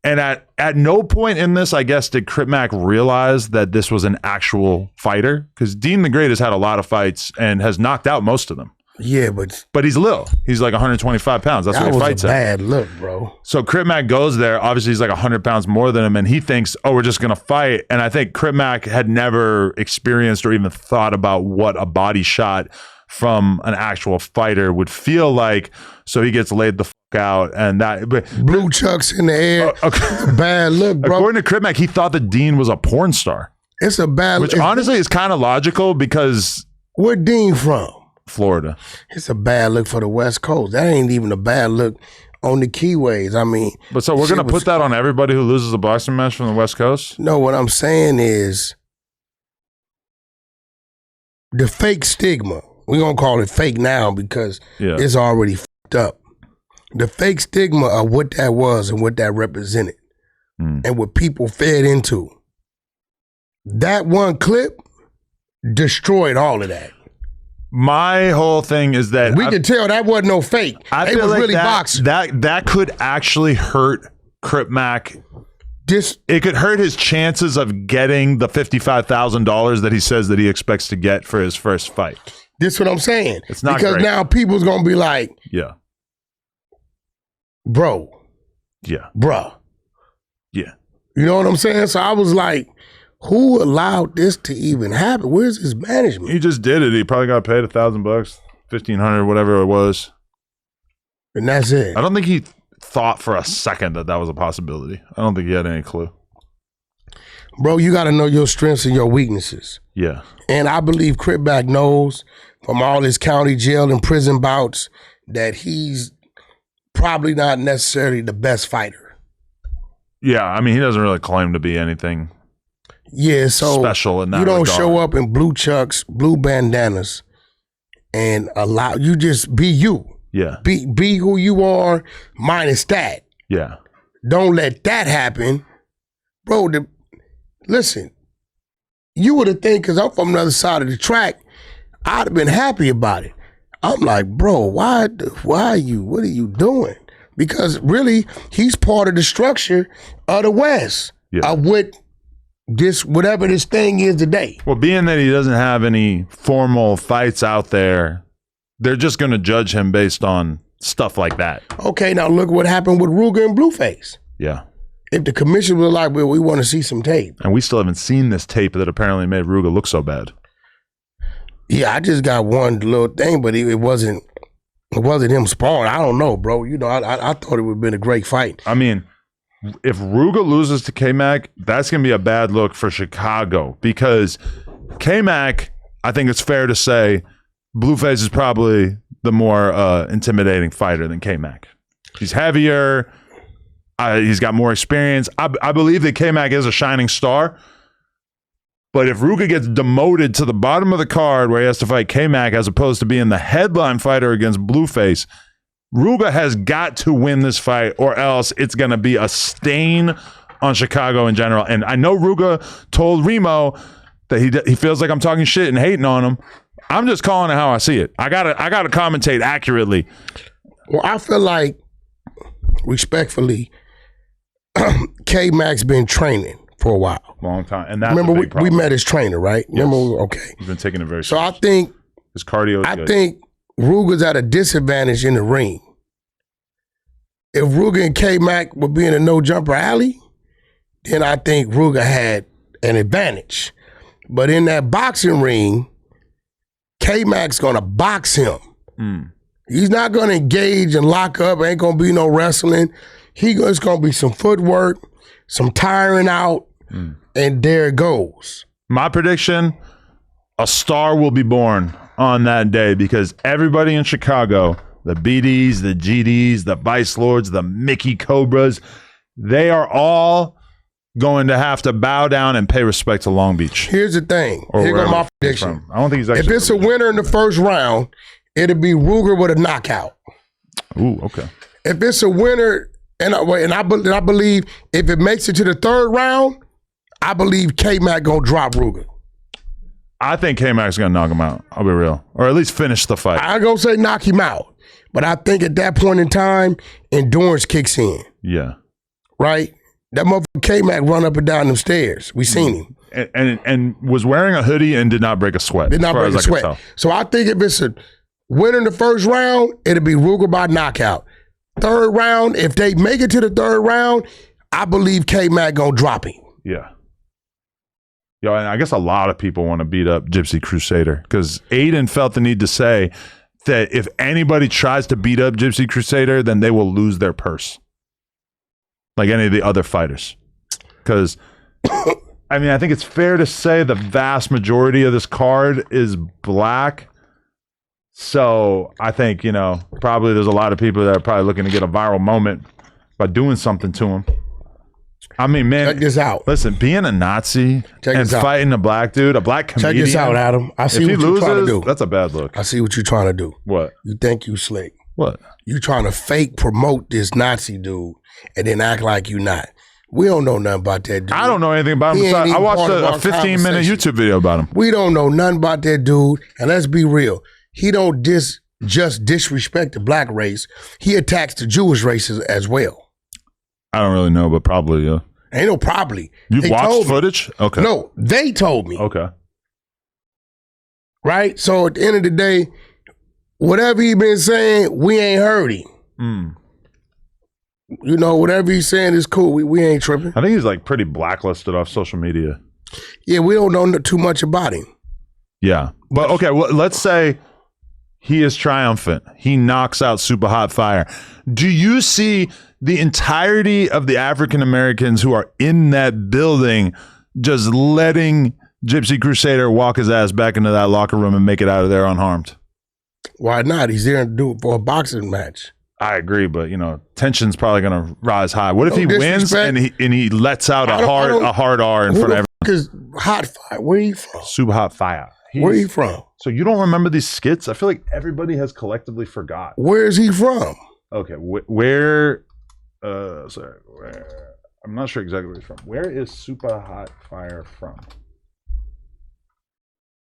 And at no point in this, I guess, did Crip Mac realize that this was an actual fighter, because Dean the Great has had a lot of fights and has knocked out most of them. Yeah, but he's little. He's like 125 pounds. That's what he fights at. That was a bad look, bro. So Crip Mac goes there. Obviously, he's like 100 pounds more than him, and he thinks, oh, we're just going to fight. And I think Crip Mac had never experienced or even thought about what a body shot from an actual fighter would feel like. So he gets laid the fuck out, and that blue chucks in the air. Bad look, bro. According to Crip Mac, he thought that Dean was a porn star. It's a bad look. Which honestly is kind of logical, because where Dean from? Florida. It's a bad look for the West Coast. That ain't even a bad look on the Keyways. I mean, but so we're gonna put that on everybody who loses a boxing match from the West Coast? No, what I'm saying is the fake stigma. We're gonna call it fake now because it's already fucked up. The fake stigma of what that was and what that represented and what people fed into. That one clip destroyed all of that. My whole thing is that we can tell that wasn't no fake. They was like really boxing. That could actually hurt Crip Mac. It could hurt his chances of getting the $55,000 that he says that he expects to get for his first fight. This is what I'm saying. It's not because great. Now people's gonna be like, bro, bruh, you know what I'm saying? So I was like, who allowed this to even happen? Where's his management? He just did it. He probably got paid $1,000, $1,500, whatever it was, and that's it. I don't think he thought for a second that was a possibility. I don't think he had any clue. Bro, you got to know your strengths and your weaknesses. Yeah. And I believe Crip Mac knows from all his county jail and prison bouts that he's probably not necessarily the best fighter. Yeah, I mean, he doesn't really claim to be anything so special in that you don't regard. show up in blue chucks, blue bandanas, and allow you just be you. Yeah. Be who you are, minus that. Yeah. Don't let that happen. Bro, listen, you would have think, because I'm from the other side of the track, I'd have been happy about it. I'm like, bro, why are you, what are you doing? Because really, he's part of the structure of the West, of whatever this thing is today. Well, being that he doesn't have any formal fights out there, they're just going to judge him based on stuff like that. Okay, now look what happened with Ruger and Blueface. Yeah. If the commission was like, well, we want to see some tape. And we still haven't seen this tape that apparently made Ruger look so bad. Yeah, I just got one little thing, but it wasn't him sparring. I don't know, bro. You know, I thought it would have been a great fight. I mean, if Ruger loses to K-Mac, that's going to be a bad look for Chicago, because K-Mac, I think it's fair to say, Blueface is probably the more intimidating fighter than K-Mac. He's heavier. He's got more experience. I believe that K-Mac is a shining star. But if Ruger gets demoted to the bottom of the card where he has to fight K-Mac as opposed to being the headline fighter against Blueface, Ruger has got to win this fight, or else it's going to be a stain on Chicago in general. And I know Ruger told Remo that he feels like I'm talking shit and hating on him. I'm just calling it how I see it. I gotta commentate accurately. Well, I feel like, respectfully, K-Mac's been training for a while. Long time. And that's remember we met his trainer, right? Yes. Remember? Okay. He's been taking it very So serious. I think his cardio is good. I think Ruger's at a disadvantage in the ring. If Ruger and K-Mac would be in a no-jumper alley, then I think Ruger had an advantage. But in that boxing ring, K-Mac's going to box him. He's not going to engage and lock up. Ain't going to be no wrestling. It's going to be some footwork, some tiring out, and there it goes. My prediction, a star will be born on that day, because everybody in Chicago, the BDs, the GDs, the Vice Lords, the Mickey Cobras, they are all going to have to bow down and pay respect to Long Beach. Here's the thing. Here goes my prediction. I don't think he's actually. If it's a winner in the first round, it'll be Ruger with a knockout. Ooh, okay. If it's a winner, and I believe if it makes it to the third round, I believe K-Mac gonna drop Ruger. I think K-Mac's gonna knock him out. I'll be real, or at least finish the fight. I gonna say knock him out, but I think at that point in time, endurance kicks in. Yeah. Right. That motherfucker K-Mac run up and down them stairs. We seen him. And was wearing a hoodie and did not break a sweat. Did not break a sweat. So I think if it's a winner in the first round, it'll be Ruger by knockout. Third round, if they make it to the third round, I believe K-Mac gonna drop him. Yeah. Yo, and I guess a lot of people want to beat up Gypsy Crusader because Aiden felt the need to say that if anybody tries to beat up Gypsy Crusader, then they will lose their purse. Like any of the other fighters. Because, I mean, I think it's fair to say the vast majority of this card is Blacc. So I think, you know, probably there's a lot of people that are probably looking to get a viral moment by doing something to him. I mean, man, check this out. Listen, being a Nazi and fighting a black dude, a black comedian. Check this out, Adam. I see what you're trying to do. That's a bad look. I see what you're trying to do. What? You think you slick. What? You trying to fake promote this Nazi dude and then act like you not. We don't know nothing about that dude. I don't know anything about him. I watched a 15-minute YouTube video about him. We don't know nothing about that dude. And let's be real. He don't just disrespect the black race. He attacks the Jewish races as well. I don't really know, but probably, yeah. Ain't no probably. You've watched footage? Okay. No, they told me. Okay. Right? So at the end of the day, whatever he been saying, we ain't heard him. You know, whatever he's saying is cool. We ain't tripping. I think he's like pretty blacklisted off social media. Yeah, we don't know too much about him. Yeah. But okay, well, let's say he is triumphant. He knocks out Super Hot Fire. Do you see the entirety of the African Americans who are in that building just letting Gypsy Crusader walk his ass back into that locker room and make it out of there unharmed? Why not? He's there to do it for a boxing match. I agree, but you know, tension's probably going to rise high. What if he wins and he lets out a hard R in front of everyone? Because Hot Fire, where are you from? Super Hot Fire. Where are you from? So you don't remember these skits? I feel like everybody has collectively forgot. Where is he from? Okay, where? I'm not sure exactly where he's from. Where is Super Hot Fire from?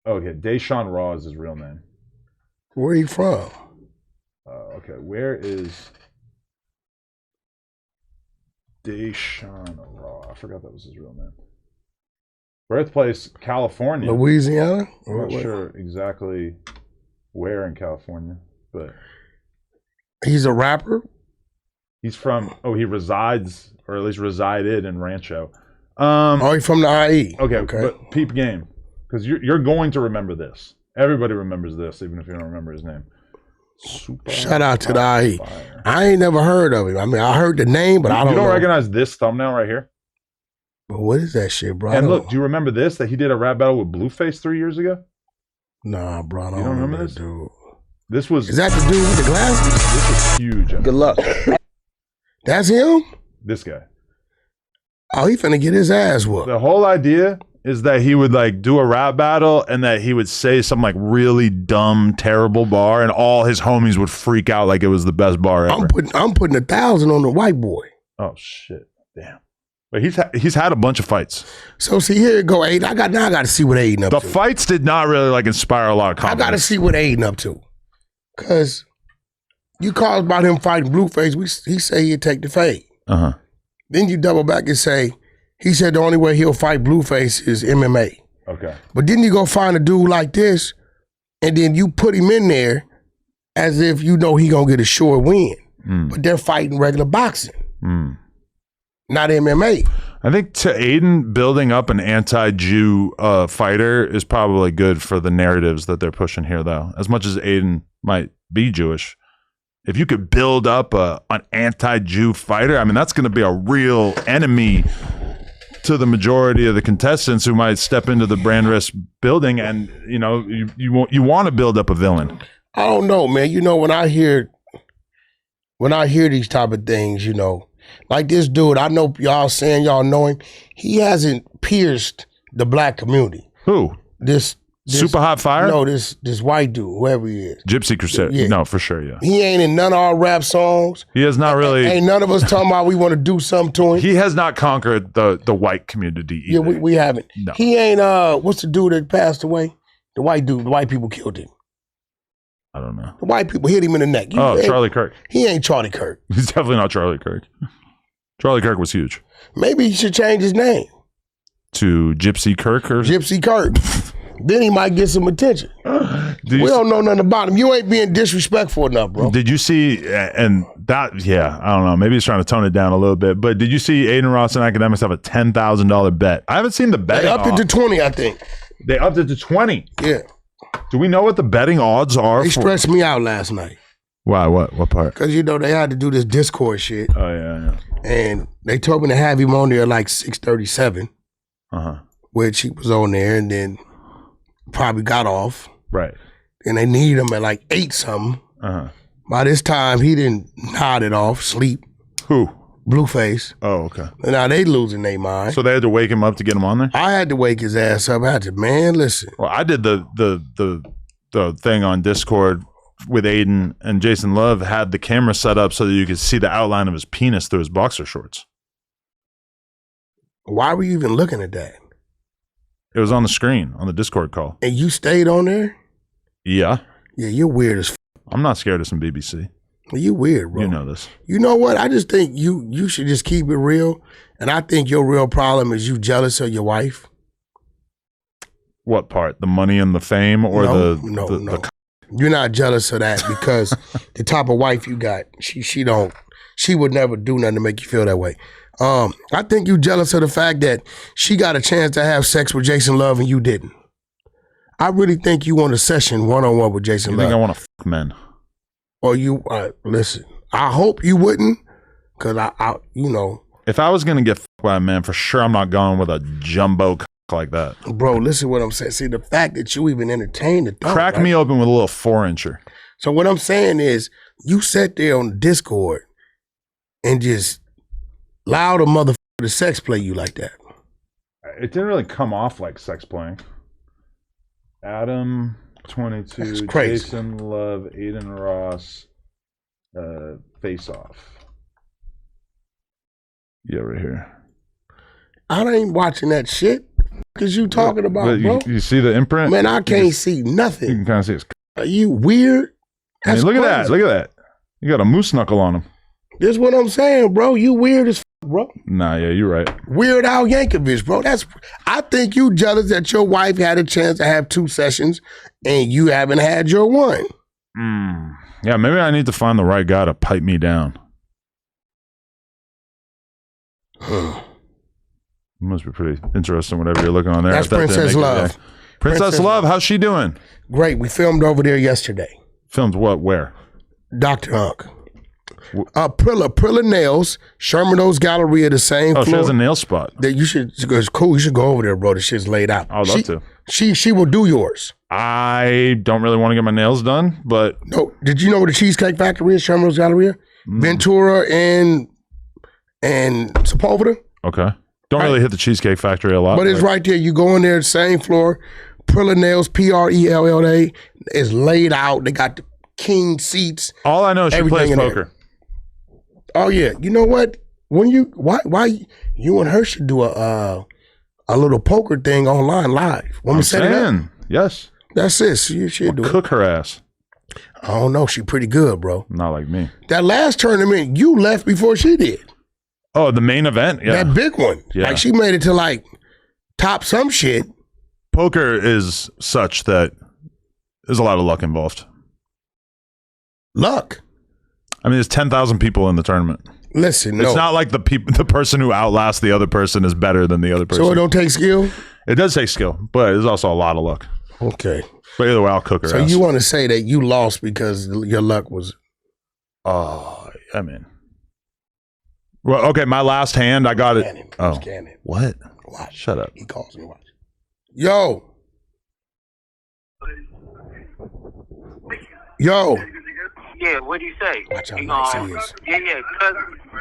Okay, Deshaun Raw is his real name. Where are you from? Okay, where is Deshaun Raw? I forgot that was his real name. Birthplace, California. Louisiana? I'm not sure exactly where in California, but he's a rapper? He's from, he resides, or at least resided in Rancho. He's from the IE. Okay, but peep game, because you're going to remember this. Everybody remembers this, even if you don't remember his name. Shout out to the IE. I ain't never heard of him. I mean, I heard the name, but I don't know. You don't recognize this thumbnail right here? But what is that shit, bro? And look, do you remember this? That he did a rap battle with Blueface 3 years ago? Nah, bro. You don't remember this? Dude. This was... Is that the dude with the glasses? This was huge. Good luck. That's him? This guy. Oh, he finna get his ass whooped. The whole idea is that he would like do a rap battle and that he would say some like really dumb, terrible bar and all his homies would freak out like it was the best bar ever. I'm putting 1,000 on the white boy. Oh shit. Damn. But he's had a bunch of fights. So see, here you go, Aiden. I got to see what Aiden up to. The fights did not really like inspire a lot of confidence. I got to see what Aiden up to. Cause you called about him fighting Blueface. He say he'd take the fade. Then you double back and say, he said the only way he'll fight Blueface is MMA. Okay. But then you go find a dude like this, and then you put him in there as if you know he gonna get a sure win. But they're fighting regular boxing, not MMA. I think to Aiden, building up an anti-Jew fighter is probably good for the narratives that they're pushing here, though. As much as Aiden might be Jewish, if you could build up an anti-Jew fighter, I mean, that's going to be a real enemy to the majority of the contestants who might step into the brand risk building, and you know you want to build up a villain. I don't know, man. You know, when I hear these type of things, you know, like this dude, I know y'all saying y'all know him. He hasn't pierced the black community. Who? This Super Hot Fire? No, this white dude, whoever he is. Gypsy Crusader. Yeah. No, for sure, yeah. He ain't in none of our rap songs. He has not really. Ain't none of us talking about we want to do something to him. He has not conquered the white community either. Yeah, we haven't. No. He ain't, what's the dude that passed away? The white dude, the white people killed him. I don't know. The white people hit him in the neck. Charlie Kirk. He ain't Charlie Kirk. He's definitely not Charlie Kirk. Charlie Kirk was huge. Maybe he should change his name to Gypsy Kirk or Gypsy Kirk. Then he might get some attention. We don't know nothing about him. You ain't being disrespectful enough, bro. Did you see, and that, yeah, I don't know. Maybe he's trying to tone it down a little bit. But did you see Aiden Ross and Academics have a $10,000 bet? I haven't seen the betting. They upped it to 20, I think. They upped it to 20? Yeah. Do we know what the betting odds are? They stressed me out last night. Why? What part? Because, they had to do this Discord shit. Oh, yeah. And they told me to have him on there like 6:37. Which he was on there and then probably got off. Right. And they need him at like 8 something. By this time, he didn't nod it off, sleep. Who? Blueface. Oh, okay. And now they losing their mind. So they had to wake him up to get him on there? I had to wake his ass up. I had to, man, listen. Well, I did the thing on Discord with Aiden, and Jason Love had the camera set up so that you could see the outline of his penis through his boxer shorts. Why were you even looking at that? It was on the screen on the Discord call. And you stayed on there? Yeah. Yeah, you're weird as I'm not scared of some BBC. You weird, bro. You know this. You know what? I just think you should just keep it real. And I think your real problem is you jealous of your wife. What part? The money and the fame or No. You're not jealous of that because the type of wife you got, she would never do nothing to make you feel that way. I think you jealous of the fact that she got a chance to have sex with Jason Love and you didn't. I really think you want a session one-on-one with Jason Love. You think I want to fuck men? Or you, listen, I hope you wouldn't, because I. If I was going to get fucked by a man, for sure I'm not going with a jumbo cock like that. Bro, listen to what I'm saying. See, the fact that you even entertained the thought. Crack me open with a little 4-incher. So what I'm saying is, you sat there on the Discord and just allowed a motherfucker to sex play you like that. It didn't really come off like sex playing. Adam 22, Jason Love, Aiden Ross, Face Off. Yeah, right here. I ain't watching that shit. Cause you talking about, bro? You see the imprint? Man, I can't see nothing. You can kind of see it. Are you weird? That's look crazy. At that. Look at that. You got a moose knuckle on him. This is what I'm saying, bro. You weird as bro. Nah, yeah, you're right. Weird Al Yankovic, bro. I think you jealous that your wife had a chance to have 2 sessions and you haven't had your one. Yeah, maybe I need to find the right guy to pipe me down. It must be pretty interesting, whatever you're looking on there. That's Princess Love. Princess Love, how's she doing? Great. We filmed over there yesterday. Filmed what? Where? Dr. Hunk. Prilla Nails, Sherman Oaks Galleria, the same floor. Oh, she has a nail spot. It's cool. You should go over there, bro. The shit's laid out. I would love to. She will do yours. I don't really want to get my nails done, but... No. Did you know where the Cheesecake Factory is, Sherman Oaks Galleria? Ventura and Sepulveda? Okay. Don't really hit the Cheesecake Factory a lot. But it's right there. You go in there, same floor. Prilla Nails, Prella. Is laid out. They got the king seats. All I know is she plays poker. Oh yeah, you know what? Why you and her should do a little poker thing online live? I'm saying, yes. That's it. You should do it. Cook her ass. I don't know. She pretty good, bro. Not like me. That last tournament, you left before she did. Oh, the main event? Yeah. That big one. Yeah. Like she made it to like top some shit. Poker is such that there's a lot of luck involved. Luck? I mean, there's 10,000 people in the tournament. Listen, it's not like the person who outlasts the other person is better than the other person. So it don't take skill? It does take skill, but there's also a lot of luck. Okay. But either way, I'll cook her ass. So you want to say that you lost because your luck was... Oh, I mean... Well, okay, my last hand, I got it. Oh, what? Watch. Shut up. He calls me. Watch. Yo. Yeah, what do you say? Watch how nice he is. Yeah,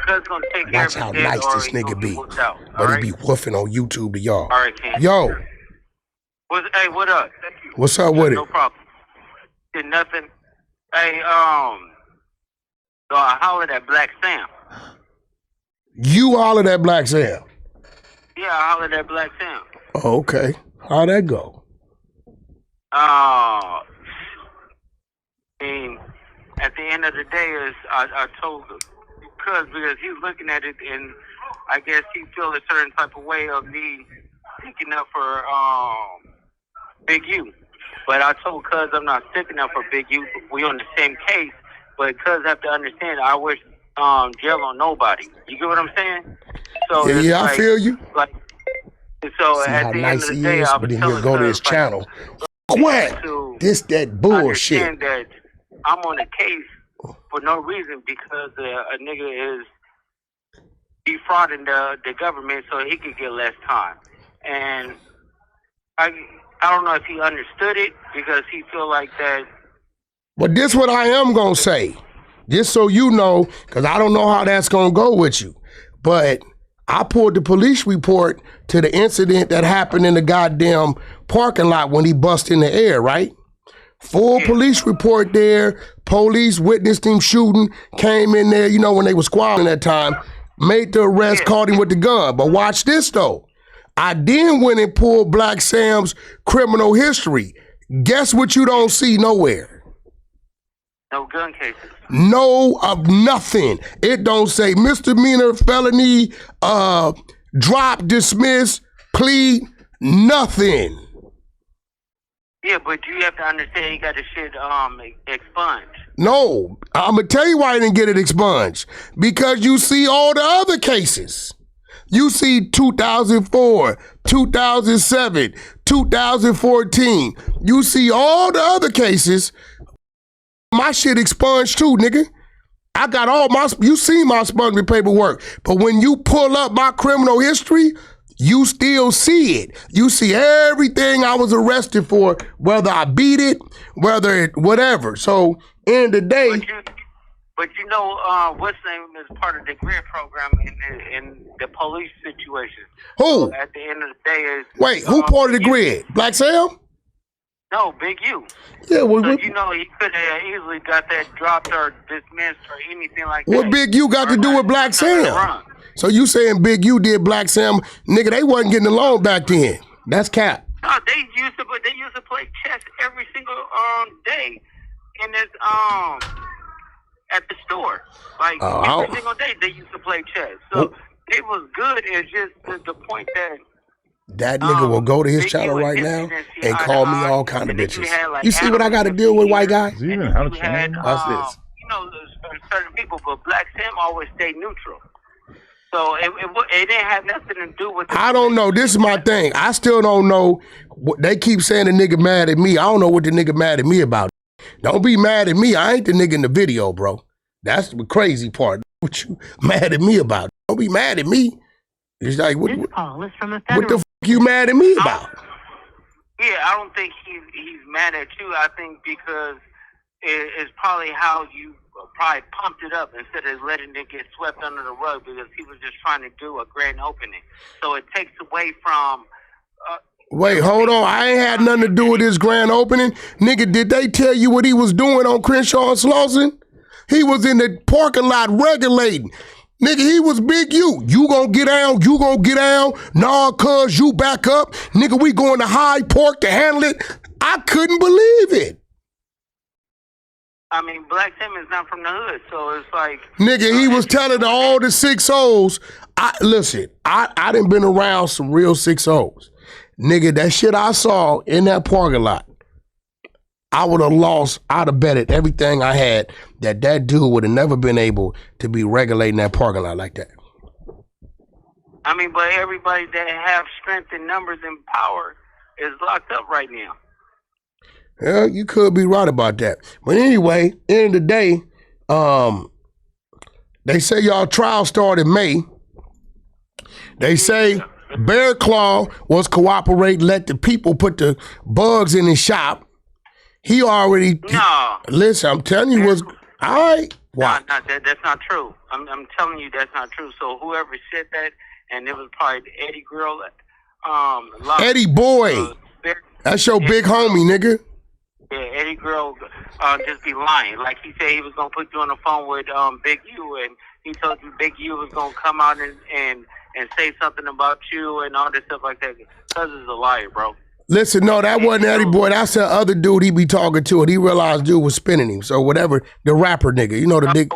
cuz gonna take care of Watch how nice this nigga be. But he be woofing on YouTube to y'all. All right, Ken. Yo. Hey, what up? What's up with it? No problem. Did nothing. Hey, so I hollered at Blacc Sam. You hollered at Blacc Sam? Yeah, I hollered at Blacc Sam. Oh, okay. How'd that go? I mean, at the end of the day, I told Cuz because he's looking at it, and I guess he feels a certain type of way of me sticking up for Big U. But I told Cuz I'm not sticking up for Big U. We on the same case, but Cuz have to understand I wish jail on nobody. You get what I'm saying? So yeah, I feel you. Like, so see at how the nice end of he the day, is, I but was then he'll telling go to Cuz, his channel. What? This that bullshit. Understand that I'm on a case for no reason because a nigga is defrauding the government so he could get less time. And I don't know if he understood it because he feel like that. But this what I am gonna say, just so you know, because I don't know how that's gonna go with you. But I pulled the police report to the incident that happened in the goddamn parking lot when he bust in the air, right? Full police report there. Police witnessed him shooting, came in there, you know, when they was squabbling that time, made the arrest, caught him with the gun. But watch this though. I then went and pulled Black Sam's criminal history. Guess what you don't see nowhere? No gun cases. No of nothing. It don't say misdemeanor, felony, drop, dismiss, plea, nothing. Yeah, but you have to understand he got the shit expunged. No, I'm gonna tell you why I didn't get it expunged. Because you see all the other cases. You see 2004, 2007, 2014. You see all the other cases. My shit expunged too, nigga. I got all my, you see my expungement paperwork. But when you pull up my criminal history, you still see it. You see everything I was arrested for, whether I beat it, whether it, whatever. So, end of the day. But you know, what's name is part of the grant program in the police situation. Who? So at the end of the day is... Wait, who part of the grid? Black Sam? No, Big U. Yeah, well, so, you know, he could have easily got that dropped or dismissed or anything like that. What Big U got to do with Black Sam? So you saying Big U did Black Sam? Nigga, they wasn't getting along back then. That's cap. No, they used to play chess every single day in this at the store. Like every single day they used to play chess. So it was good. It's just the point that nigga will go to his channel right now and call me all kind of bitches. You see what I got to deal with, white guy? Does he even have a channel? Watch this. You know, certain people, but Black Sam always stayed neutral. So it didn't have nothing to do with... I don't know. This is my thing. I still don't know. They keep saying the nigga mad at me. I don't know what the nigga mad at me about. Don't be mad at me. I ain't the nigga in the video, bro. That's the crazy part. What you mad at me about? Don't be mad at me. It's like, what the fuck you mad at me about? Yeah, I don't think he's mad at you. I think because it's probably how you probably pumped it up instead of letting it get swept under the rug because he was just trying to do a grand opening. So it takes away from... Wait, hold on. I ain't had nothing to do with this grand opening. Nigga, did they tell you what he was doing on Crenshaw and Slauson? He was in the parking lot regulating. Nigga, he was Big U. You gonna get down, you gonna get down. Nah, cuz you back up. Nigga, we going to Hyde Park to handle it. I couldn't believe it. I mean, Black Sam is not from the hood, so it's like... Nigga, he was telling all the 6-0s. Listen, I done been around some real 6-0s. Nigga, that shit I saw in that parking lot, I would have lost, I'd have betted everything I had that dude would have never been able to be regulating that parking lot like that. I mean, but everybody that have strength and numbers and power is locked up right now. Yeah, you could be right about that. But anyway, end of the day, they say y'all trial started May. They say Bear Claw was cooperating, let the people put the bugs in his shop. He already... No. Listen, I'm telling you was... All right. Why? No, that's not true. I'm telling you that's not true. So whoever said that, and it was probably Eddie Girl. Eddie Boy. That's your big homie, nigga. Yeah, Eddie Girl just be lying. Like he said he was going to put you on the phone with Big U, and he told you Big U was going to come out and say something about you and all this stuff like that. Cuz is a liar, bro. Listen, no, that wasn't Eddie Boy. That's the other dude he be talking to, and he realized dude was spinning him. So whatever, the rapper nigga, you know the dick.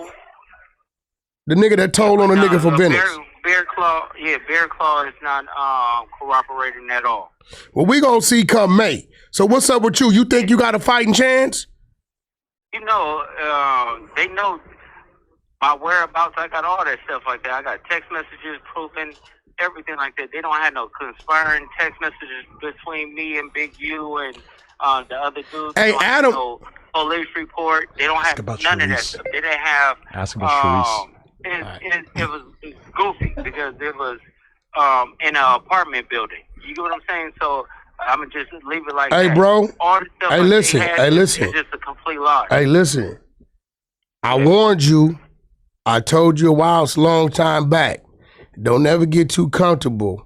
The nigga that told on a nigga for business. Bear Claw is not cooperating at all. Well, we gonna see come May. So what's up with you? You think you got a fighting chance? You know, they know my whereabouts. I got all that stuff like that. I got text messages proving everything like that. They don't have no conspiring text messages between me and Big U and the other dudes. Hey, Adam. No police report. They don't have none of that stuff. They didn't have. Ask about Sharice. It was goofy because it was in an apartment building. You get what I'm saying? So I'm gonna just leave it like that. Hey, bro. All the stuff Listen. It's just a complete lie. Hey, listen. I warned you. I told you a long time back. Don't ever get too comfortable,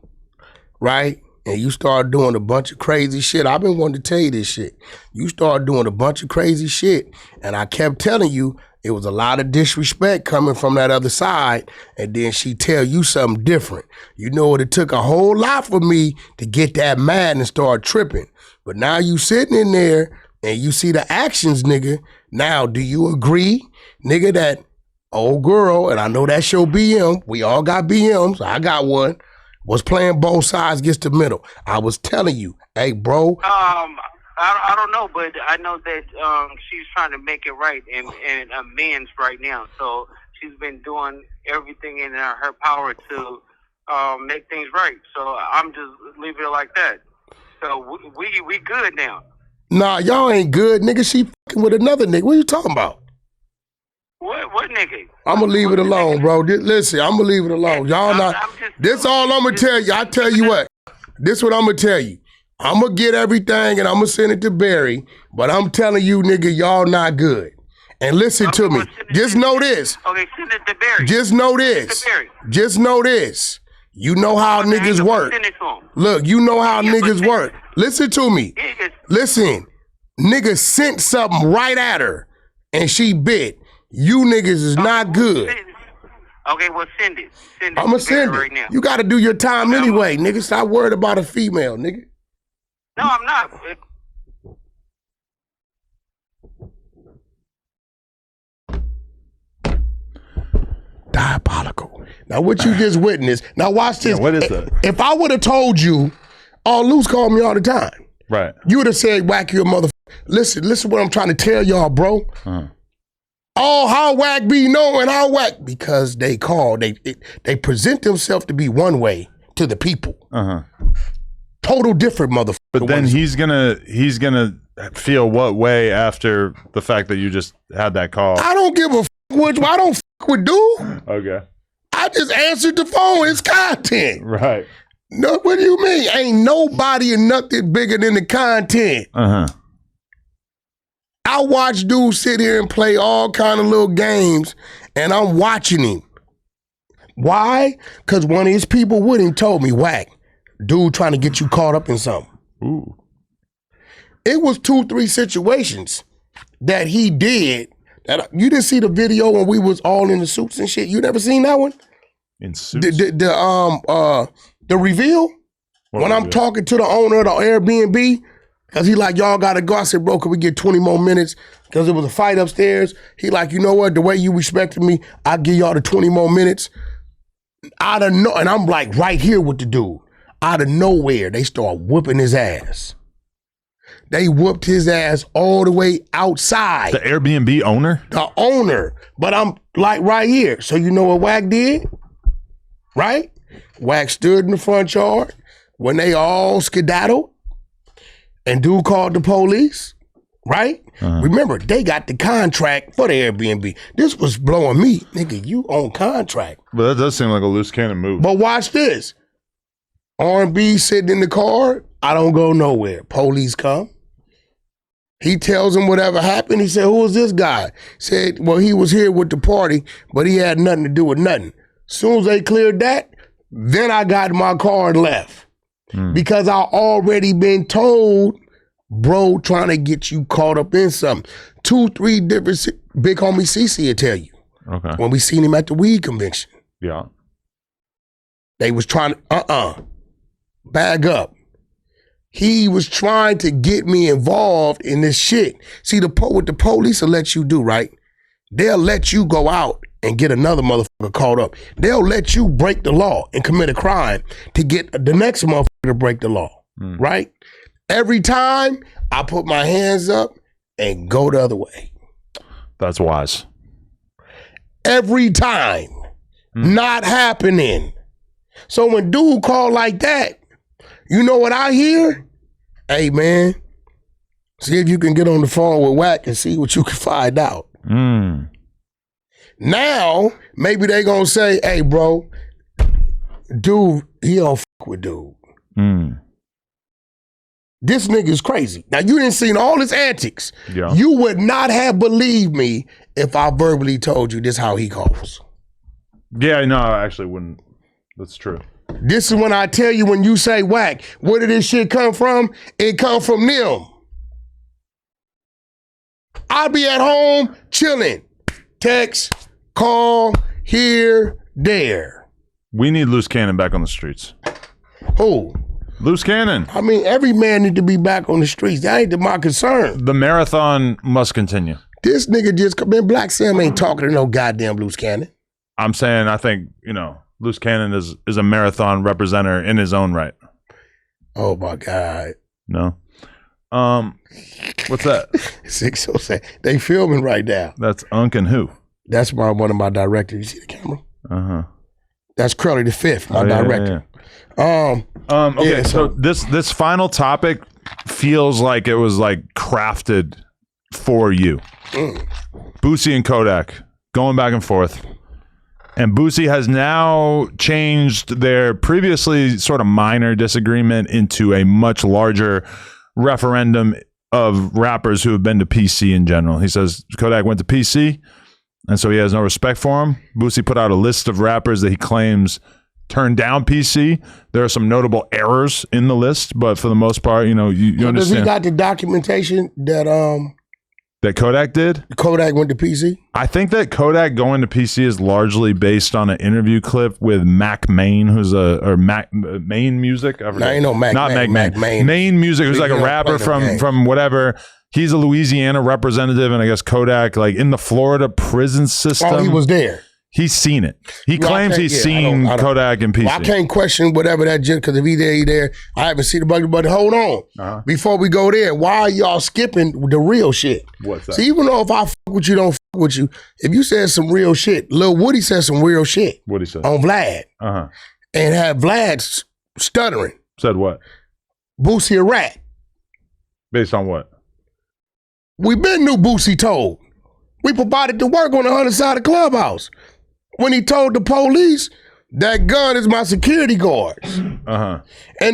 right? And you start doing a bunch of crazy shit. I've been wanting to tell you this shit. You start doing a bunch of crazy shit, and I kept telling you it was a lot of disrespect coming from that other side, and then she tell you something different. You know what? It took a whole lot for me to get that mad and start tripping. But now you sitting in there, and you see the actions, nigga. Now, do you agree, nigga, that old girl, and I know that's your BM, we all got BMs, I got one, was playing both sides against the middle. I was telling you, hey, bro. I don't know, but I know that she's trying to make it right and amends right now. So she's been doing everything in her power to make things right. So I'm just leaving it like that. So we good now. Nah, y'all ain't good, nigga. She fucking with another nigga. What are you talking about? What nigga? I'm gonna leave it alone, bro. Listen, I'm gonna leave it alone. Y'all not. This all I'm gonna tell you. I tell you what. This what I'm gonna tell you. I'm gonna get everything and I'm gonna send it to Barry. But I'm telling you, nigga, y'all not good. And listen to me. Just know this. Okay, send it to Barry. Just know this. Just know this. You know how niggas work. Look, you know how niggas work. Listen to me. Listen. Nigga sent something right at her and she bit. You niggas is not good. Okay, well, send it. Send it. I'm going to send it. Right now. You got to do your time anyway, nigga. Stop worried about a female, nigga. No, I'm not. Diabolical. Now, what you just witnessed. Now, watch this. Yeah, what is that? If I would have told you, Luz called me all the time. Right. You would have said, Wack, you a motherfucker. Listen what I'm trying to tell y'all, bro. Oh, how Wack be knowing how Wack? Because they call, they present themselves to be one way to the people. Total different motherfucker. But then he's gonna feel what way after the fact that you just had that call? I don't give a fuck which I don't fuck with dude. Okay. I just answered the phone. It's content. Right. No, what do you mean? Ain't nobody and nothing bigger than the content. I watch dudes sit here and play all kind of little games, and I'm watching him. Why? Because one of his people with him told me, Wack, dude trying to get you caught up in something. Ooh. It was 2-3 situations that he did. That you didn't see the video when we was all in the suits and shit. You never seen that one? In suits? The reveal? When I'm talking to the owner of the Airbnb, because he like, y'all got to go. I said, bro, can we get 20 more minutes? Because there was a fight upstairs. He like, you know what? The way you respected me, I'll give y'all the 20 more minutes. Out of no, and I'm like right here with the dude. Out of nowhere, they start whooping his ass. They whooped his ass all the way outside. The Airbnb owner? The owner. But I'm like right here. So you know what Wack did? Right? Wack stood in the front yard when they all skedaddled. And dude called the police, right? Remember, they got the contract for the Airbnb. This was blowing me. Nigga, you on contract. But that does seem like a loose cannon move. But watch this. R&B sitting in the car. I don't go nowhere. Police come. He tells him whatever happened. He said, who is this guy? Said, well, he was here with the party, but he had nothing to do with nothing. Soon as they cleared that, then I got in my car and left. Because I already been told, bro, trying to get you caught up in something. 2-3 different, big homie CC will tell you. Okay. When we seen him at the weed convention. Yeah. They was trying to, bag up. He was trying to get me involved in this shit. See, what the police will let you do, right? They'll let you go out and get another motherfucker motherfucker caught up. They'll let you break the law and commit a crime to get the next motherfucker to break the law, right? Every time I put my hands up and go the other way. That's wise. Every time. Not happening. So when dude call like that, you know what I hear? Hey, man, see if you can get on the phone with Wack and see what you can find out. Now, maybe they gonna say, hey, bro, dude, he don't fuck with dude. This nigga's crazy. Now, you didn't see all his antics. Yeah. You would not have believed me if I verbally told you this how he calls. Yeah, no, I actually wouldn't. That's true. This is when I tell you, when you say Wack, where did this shit come from? It come from them. I'll be at home chilling. Text, call, here, there. We need Loose Cannon back on the streets. Who? Loose Cannon. I mean, every man need to be back on the streets. That ain't my concern. The marathon must continue. This nigga just, man, Black Sam ain't talking to no goddamn Loose Cannon. I'm saying, I think, Loose Cannon is a marathon representative in his own right. Oh my God. No. What's that? 607. They filming right now. That's Unc and who? That's one of my directors. You see the camera? Uh-huh. That's Curly the Fifth, my director. Okay, Yeah, so this final topic feels like it was like crafted for you. Boosie and Kodak going back and forth. And Boosie has now changed their previously sort of minor disagreement into a much larger referendum of rappers who have been to PC in general. He says Kodak went to PC, and so he has no respect for him. Boosie put out a list of rappers that he claims turned down PC. There are some notable errors in the list, but for the most part, you so understand. Does he got the documentation that Kodak did? Kodak went to PC? I think that Kodak going to PC is largely based on an interview clip with Mac Main, who's Main Music. I ain't no Mac. Not Main, Mac Main. Main Music, who's like a rapper from whatever. He's a Louisiana representative, and I guess Kodak, like in the Florida prison system. Oh, he was there. He's seen it. He claims he's seen Kodak and PC. Well, I can't question whatever that just because if he there. I haven't seen the buggy, but hold on. Before we go there, why are y'all skipping the real shit? What's that? See, even though if I fuck with you, don't fuck with you, if you said some real shit, Lil Woody said some real shit. What he said? On Vlad. And had Vlad stuttering. Said what? Boosie a rat. Based on what? We been knew Boosie told. We provided the work on the other side of the clubhouse. When he told the police, that gun is my security guard's. And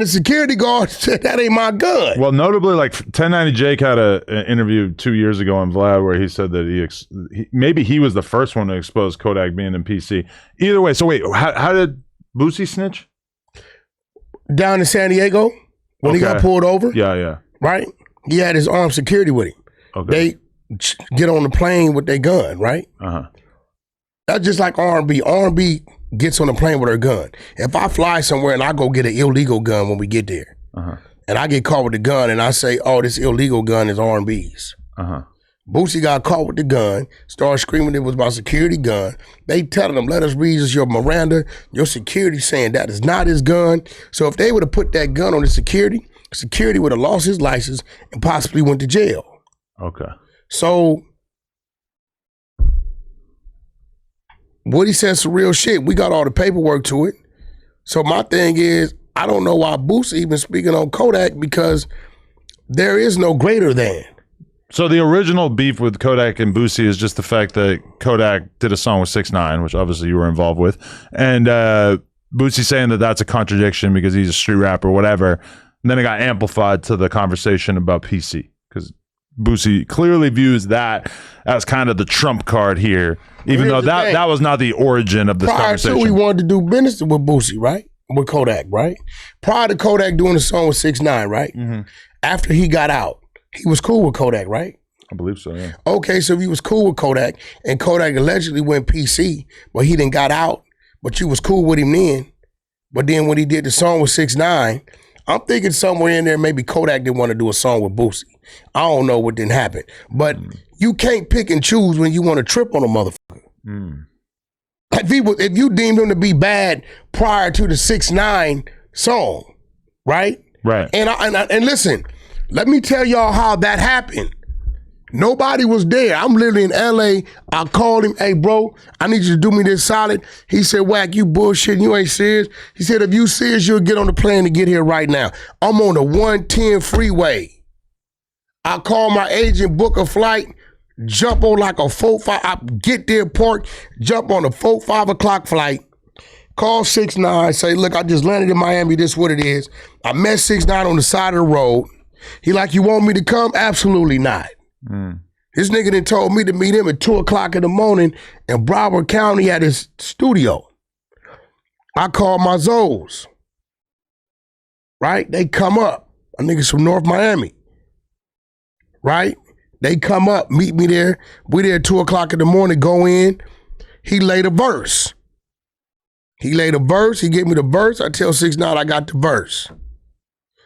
the security guard said, that ain't my gun. Well, notably, like 1090 Jake had an interview 2 years ago on Vlad where he said that maybe he was the first one to expose Kodak being in PC. Either way, so wait, how did Boosie snitch? Down in San Diego, when he got pulled over. Yeah. Right? He had his armed security with him. Okay. They get on the plane with their gun, right? That's just like R&B. R&B gets on the plane with her gun. If I fly somewhere and I go get an illegal gun when we get there, and I get caught with the gun and I say, oh, this illegal gun is R&B's. Boosie got caught with the gun, started screaming it was my security gun. They telling him, let us read this your Miranda. Your security saying that is not his gun. So if they would have put that gun on the security would have lost his license and possibly went to jail. Okay. So Woody said some real shit. We got all the paperwork to it. So my thing is, I don't know why Boosie even speaking on Kodak because there is no greater than. So the original beef with Kodak and Boosie is just the fact that Kodak did a song with 6ix9ine, which obviously you were involved with, and Boosie saying that that's a contradiction because he's a street rapper, whatever. And then it got amplified to the conversation about PC because Boosie clearly views that as kind of the trump card here, even though that was not the origin of this conversation. Prior to, we wanted to do business with Boosie, right? With Kodak, right? Prior to Kodak doing the song with 6ix9ine, right? After he got out, he was cool with Kodak, right? I believe so, yeah. Okay, so if he was cool with Kodak, and Kodak allegedly went PC, but he didn't got out, but you was cool with him then. But then when he did the song with 6ix9ine, I'm thinking somewhere in there maybe Kodak didn't want to do a song with Boosie. I don't know what didn't happen. But you can't pick and choose when you want to trip on a motherfucker. if you deemed him to be bad prior to the 6ix9ine song, right? Right. And listen, let me tell y'all how that happened. Nobody was there. I'm literally in LA. I called him, hey, bro, I need you to do me this solid. He said, Wack, you bullshitting. You ain't serious. He said, if you serious, you'll get on the plane to get here right now. I'm on the 110 freeway. I call my agent, book a flight, jump on like a 4-5. I get there, park, jump on a 4-5 o'clock flight. Call 6ix9ine, say, look, I just landed in Miami. This is what it is. I met 6ix9ine on the side of the road. He like, you want me to come? Absolutely not. This nigga done told me to meet him at 2 o'clock in the morning in Broward County at his studio. I called my Zoes. Right? They come up. My niggas from North Miami. Right? They come up, meet me there. We there at 2 o'clock in the morning, go in. He laid a verse. He gave me the verse. I tell 6ix9ine I got the verse.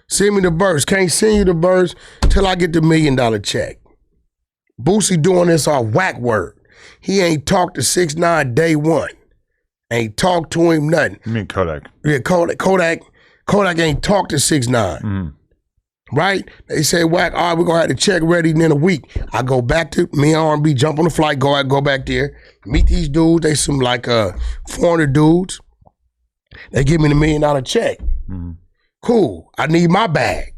Send me the verse. Can't send you the verse till I get the $1 million check. Boosie doing this off Wack word. He ain't talked to 6ix9ine day one. Ain't talked to him nothing. You mean Kodak? Yeah, Kodak ain't talked to 6ix9ine. Right? They say, Wack, all right, we're gonna have the check ready in a week. I go back to me and R&B, jump on the flight, go back there, meet these dudes. They some like 400 dudes. They give me the $1 million check. Cool. I need my bag.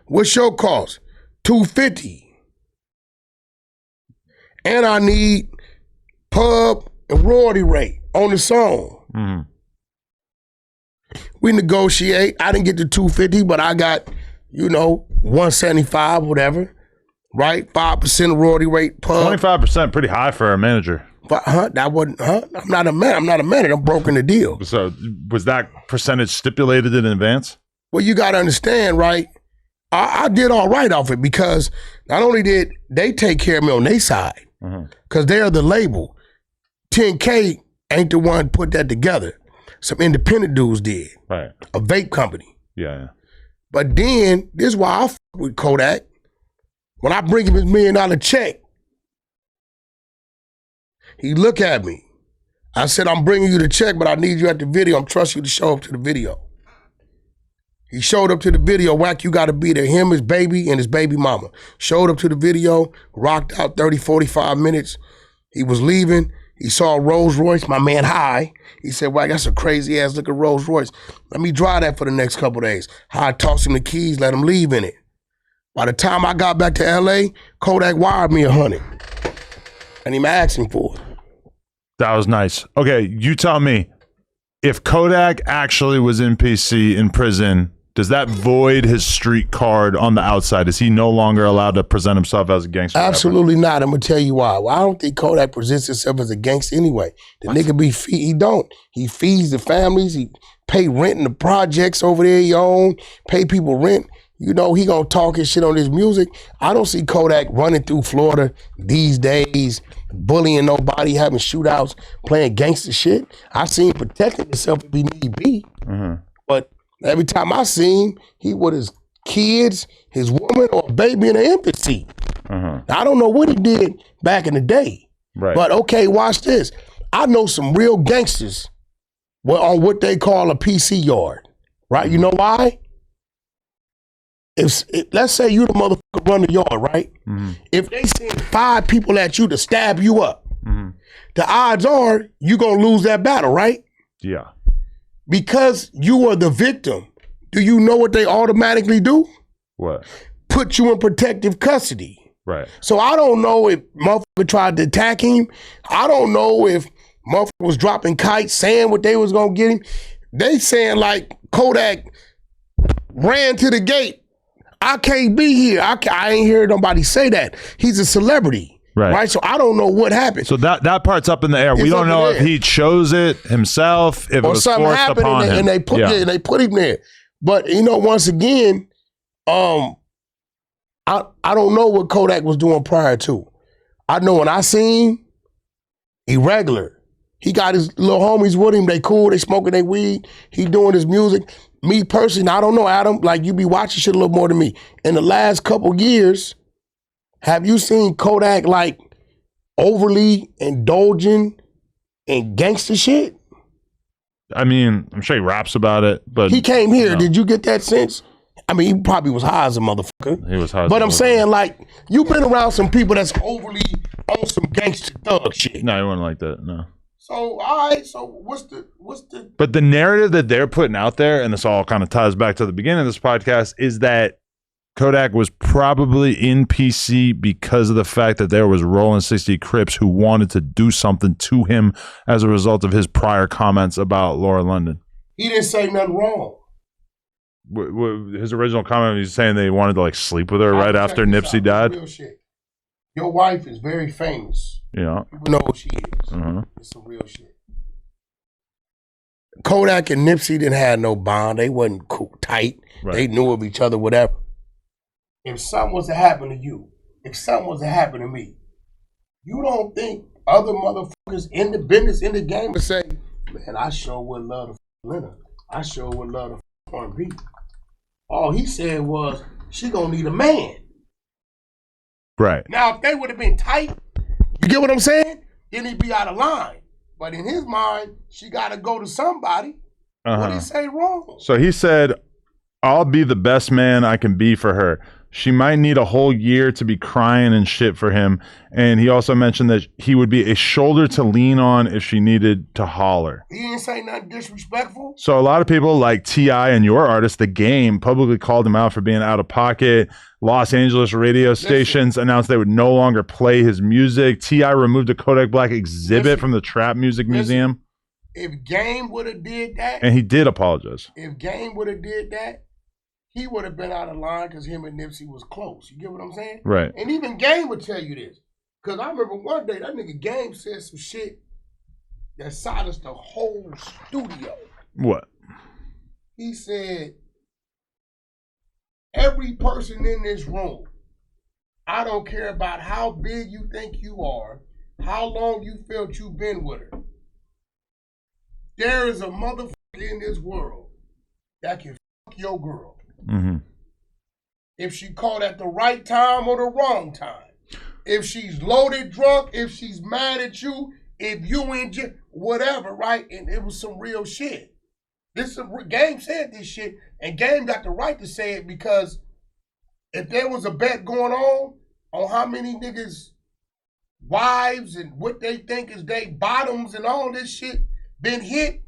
What's your cost? $250. And I need pub and royalty rate on the song. We negotiate. I didn't get the $250, but I got, $175, whatever. Right? 5% royalty rate pub. 25%, pretty high for a manager. That wasn't, I'm not a manager. I'm broken the deal. So was that percentage stipulated in advance? Well, you got to understand, right? I did all right off it because not only did they take care of me on their side, because they are the label. 10K ain't the one put that together. Some independent dudes did. Right. A vape company. Yeah. But then, this is why I f with Kodak. When I bring him his $1 million check, he look at me. I said, I'm bringing you the check, but I need you at the video. I'm trusting you to show up to the video. He showed up to the video. Wack, you got to be there. Him, his baby, and his baby mama. Showed up to the video, rocked out 30, 45 minutes. He was leaving. He saw a Rolls Royce, my man High. He said, Wack, that's a crazy ass looking Rolls Royce. Let me drive that for the next couple of days. High tossed him the keys, let him leave in it. By the time I got back to LA, Kodak wired me $100. And he asked him for it. That was nice. Okay, you tell me, if Kodak actually was in PC in prison, does that void his street card on the outside? Is he no longer allowed to present himself as a gangster? Absolutely not. I'm gonna tell you why. Well, I don't think Kodak presents himself as a gangster anyway. The nigga he don't. He feeds the families. He pay rent in the projects over there he own. Pay people rent. He gonna talk his shit on his music. I don't see Kodak running through Florida these days, bullying nobody, having shootouts, playing gangster shit. I see him protecting himself if he need be. But every time I see him, he with his kids, his woman, or a baby in an empty seat. Now, I don't know what he did back in the day. Right. But okay, watch this. I know some real gangsters on what they call a PC yard. Right? You know why? If let's say you the motherfucker run the yard, right? If they send 5 people at you to stab you up, the odds are you gonna lose that battle, right? Yeah. Because you are the victim. Do you know what they automatically do? What? Put you in protective custody. Right. So I don't know if motherfucker tried to attack him. I don't know if motherfucker was dropping kites saying what they was gonna get him. They saying like Kodak ran to the gate. I can't be here. I ain't heard nobody say that. He's a celebrity. Right. So I don't know what happened. So that part's up in the air. We don't know if he chose it himself, if it was forced upon him. And they put him there. But once again, I don't know what Kodak was doing prior to. I know when I seen him, he regular. He got his little homies with him. They cool. They smoking their weed. He doing his music. Me personally, I don't know, Adam, like you be watching shit a little more than me. In the last couple years, have you seen Kodak like overly indulging and gangster shit? I mean, I'm sure he raps about it, but he came here. No. Did you get that sense? I mean, he probably was high as a motherfucker. He was high. But I'm saying, like, you've been around some people that's overly on some gangster thug shit. No, he wasn't like that. No. So, all right. So, what's the? But the narrative that they're putting out there, and this all kind of ties back to the beginning of this podcast, is that Kodak was probably in PC because of the fact that there was Rollin' 60 Crips who wanted to do something to him as a result of his prior comments about Laura London. He didn't say nothing wrong. His original comment, he's saying they wanted to like sleep with her right after Nipsey died. Real shit. Your wife is very famous. Yeah. People know who she is. It's some real shit. Kodak and Nipsey didn't have no bond. They wasn't tight. Right. They knew of each other, whatever. If something was to happen to you, if something was to happen to me, you don't think other motherfuckers in the business, in the game, would say, man, I sure would love the Leonard. I sure would love the R&B. All he said was, she gonna need a man. Right. Now, if they would have been tight, you get what I'm saying? Then he'd be out of line. But in his mind, she gotta go to somebody. What did he say wrong? So he said, I'll be the best man I can be for her. She might need a whole year to be crying and shit for him. And he also mentioned that he would be a shoulder to lean on if she needed to holler. He didn't say nothing disrespectful. So a lot of people like T.I. and your artist, The Game, publicly called him out for being out of pocket. Los Angeles radio stations announced they would no longer play his music. T.I. removed a Kodak Blacc exhibit from the Trap Music Museum. If Game would have did that. And he did apologize. If Game would have did that, he would have been out of line because him and Nipsey was close. You get what I'm saying? Right. And even Game would tell you this. Because I remember one day that nigga Game said some shit that silenced the whole studio. What? He said, every person in this room, I don't care about how big you think you are, how long you felt you've been with her. There is a motherfucker in this world that can fuck your girl. If she called at the right time or the wrong time, if she's loaded drunk, if she's mad at you, if you in whatever, right? And it was some real shit. Game said this shit, and Game got the right to say it because if there was a bet going on how many niggas' wives and what they think is they bottoms and all this shit been hit,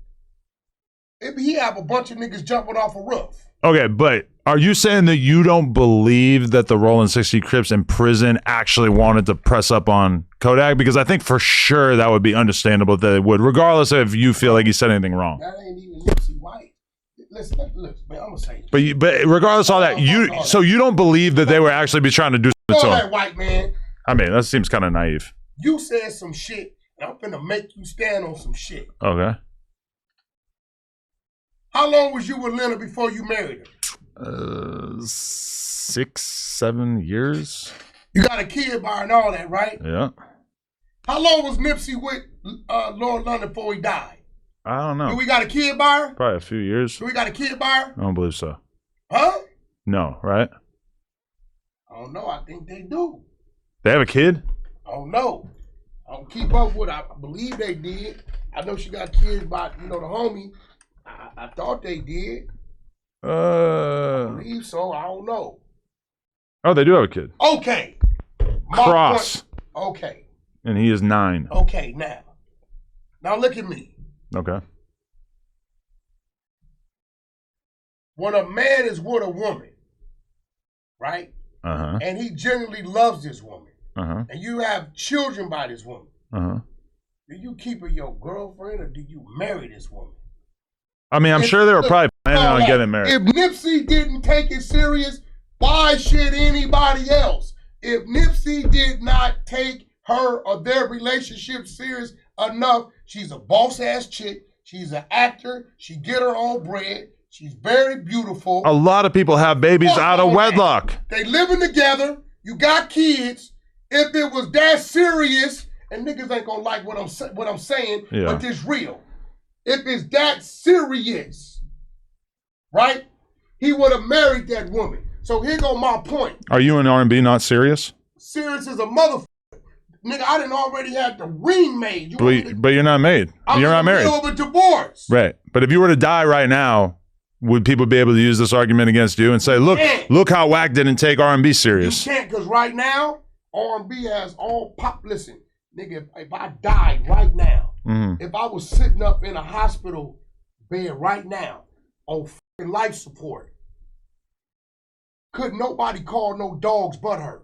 he have a bunch of niggas jumping off a roof. Okay, but are you saying that you don't believe that the Rollin' 60 Crips in prison actually wanted to press up on Kodak? Because I think for sure that would be understandable that they would, regardless of if you feel like he said anything wrong. That ain't even Nipsey White. Listen, man, I'm gonna say this. But regardless of all that, you don't believe that they were actually be trying to do something to him? That white man. I mean, that seems kind of naive. You said some shit, and I'm finna make you stand on some shit. Okay. How long was you with Leonard before you married her? 6, 7 years. You got a kid by her and all that, right? Yeah. How long was Nipsey with Laura London before he died? I don't know. Do we got a kid by her? Probably a few years. Do we got a kid by her? I don't believe so. Huh? No, right? I don't know. I think they do. They have a kid? I don't know. I don't keep up with it. I believe they did. I know she got kids by, the homie. I thought they did. I believe so. I don't know. Oh, they do have a kid. Okay. Cross. Okay. And he is 9. Okay, now look at me. Okay. When a man is with a woman, right? And he genuinely loves this woman, and you have children by this woman, do you keep her your girlfriend or do you marry this woman? I mean, I'm sure they were probably planning on getting married. If Nipsey didn't take it serious, why should anybody else? If Nipsey did not take her or their relationship serious enough, she's a boss-ass chick. She's an actor. She get her own bread. She's very beautiful. A lot of people have babies out of wedlock. They living together. You got kids. If it was that serious, and niggas ain't gonna like what I'm saying, but it's real. If it's that serious, right? He would have married that woman. So here go my point. Are you in R&B not serious? Serious as a motherfucker. Nigga, I done already had the ring made. But you're not made. You're not married. I'm in the middle of a divorce. Right. But if you were to die right now, would people be able to use this argument against you and say, look how Wack didn't take R&B serious? You can't, because right now, R&B has all pop. Listen, nigga, if I died right now, if I was sitting up in a hospital bed right now on fucking life support, could nobody call no dogs but her.